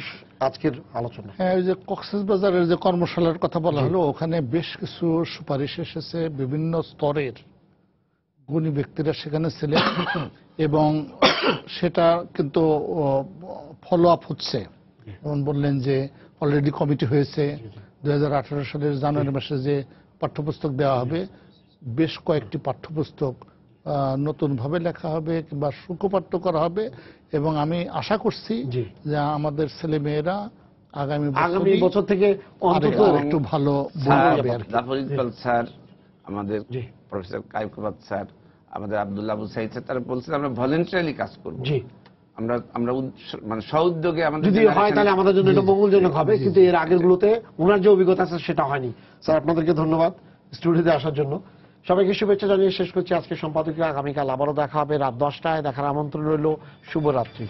আজকের আলোচনা? হ্যাঁ, ওই যে কক্সবাজারের যে কর্মশালার কথা বলা হলো, ওখানে বেশ কিছু সুপারিশ এসেছে, বিভিন্ন স্তরের গুণী ব্যক্তিরা সেখানে ছিলেন এবং সেটা কিন্তু ফলো আপ হচ্ছে। যেমন বললেন যে অলরেডি কমিটি হয়েছে, 2018 সালের জানুয়ারি মাসে যে পাঠ্যপুস্তক দেওয়া হবে, বেশ কয়েকটি পাঠ্যপুস্তক নতুনভাবে লেখা হবে কিংবা সুখপাঠ্য করা হবে এবং আমি আশা করছি যে আমাদের ছেলে মেয়েরা আগামী বছর থেকে অন্তত একটু ভালো জাফর ইকবাল স্যার, আমাদের প্রফেসর কায়কবাদ স্যার, আমাদের আব্দুল্লাহ আবু সাইদ স্যার, তারা বলছেন আমরা ভলেন্টারিলি কাজ করব। আমরা মানে সউদ্যোগে আমাদের যদি হয় তাহলে আমাদের জন্য এটা মঙ্গলজনক হবে, কিন্তু এর আগের গুলোতে ওনার যে অভিজ্ঞতা আছে সেটা হয়নি। স্যার আপনাদেরকে ধন্যবাদ স্টুডিওতে আসার জন্য। সবাইকে শুভেচ্ছা জানিয়ে শেষ করছি আজকে সম্পাদকীয়। আগামীকাল আবারও দেখা হবে রাত 10টায়, দেখার আমন্ত্রণ রইল। শুভরাত্রি।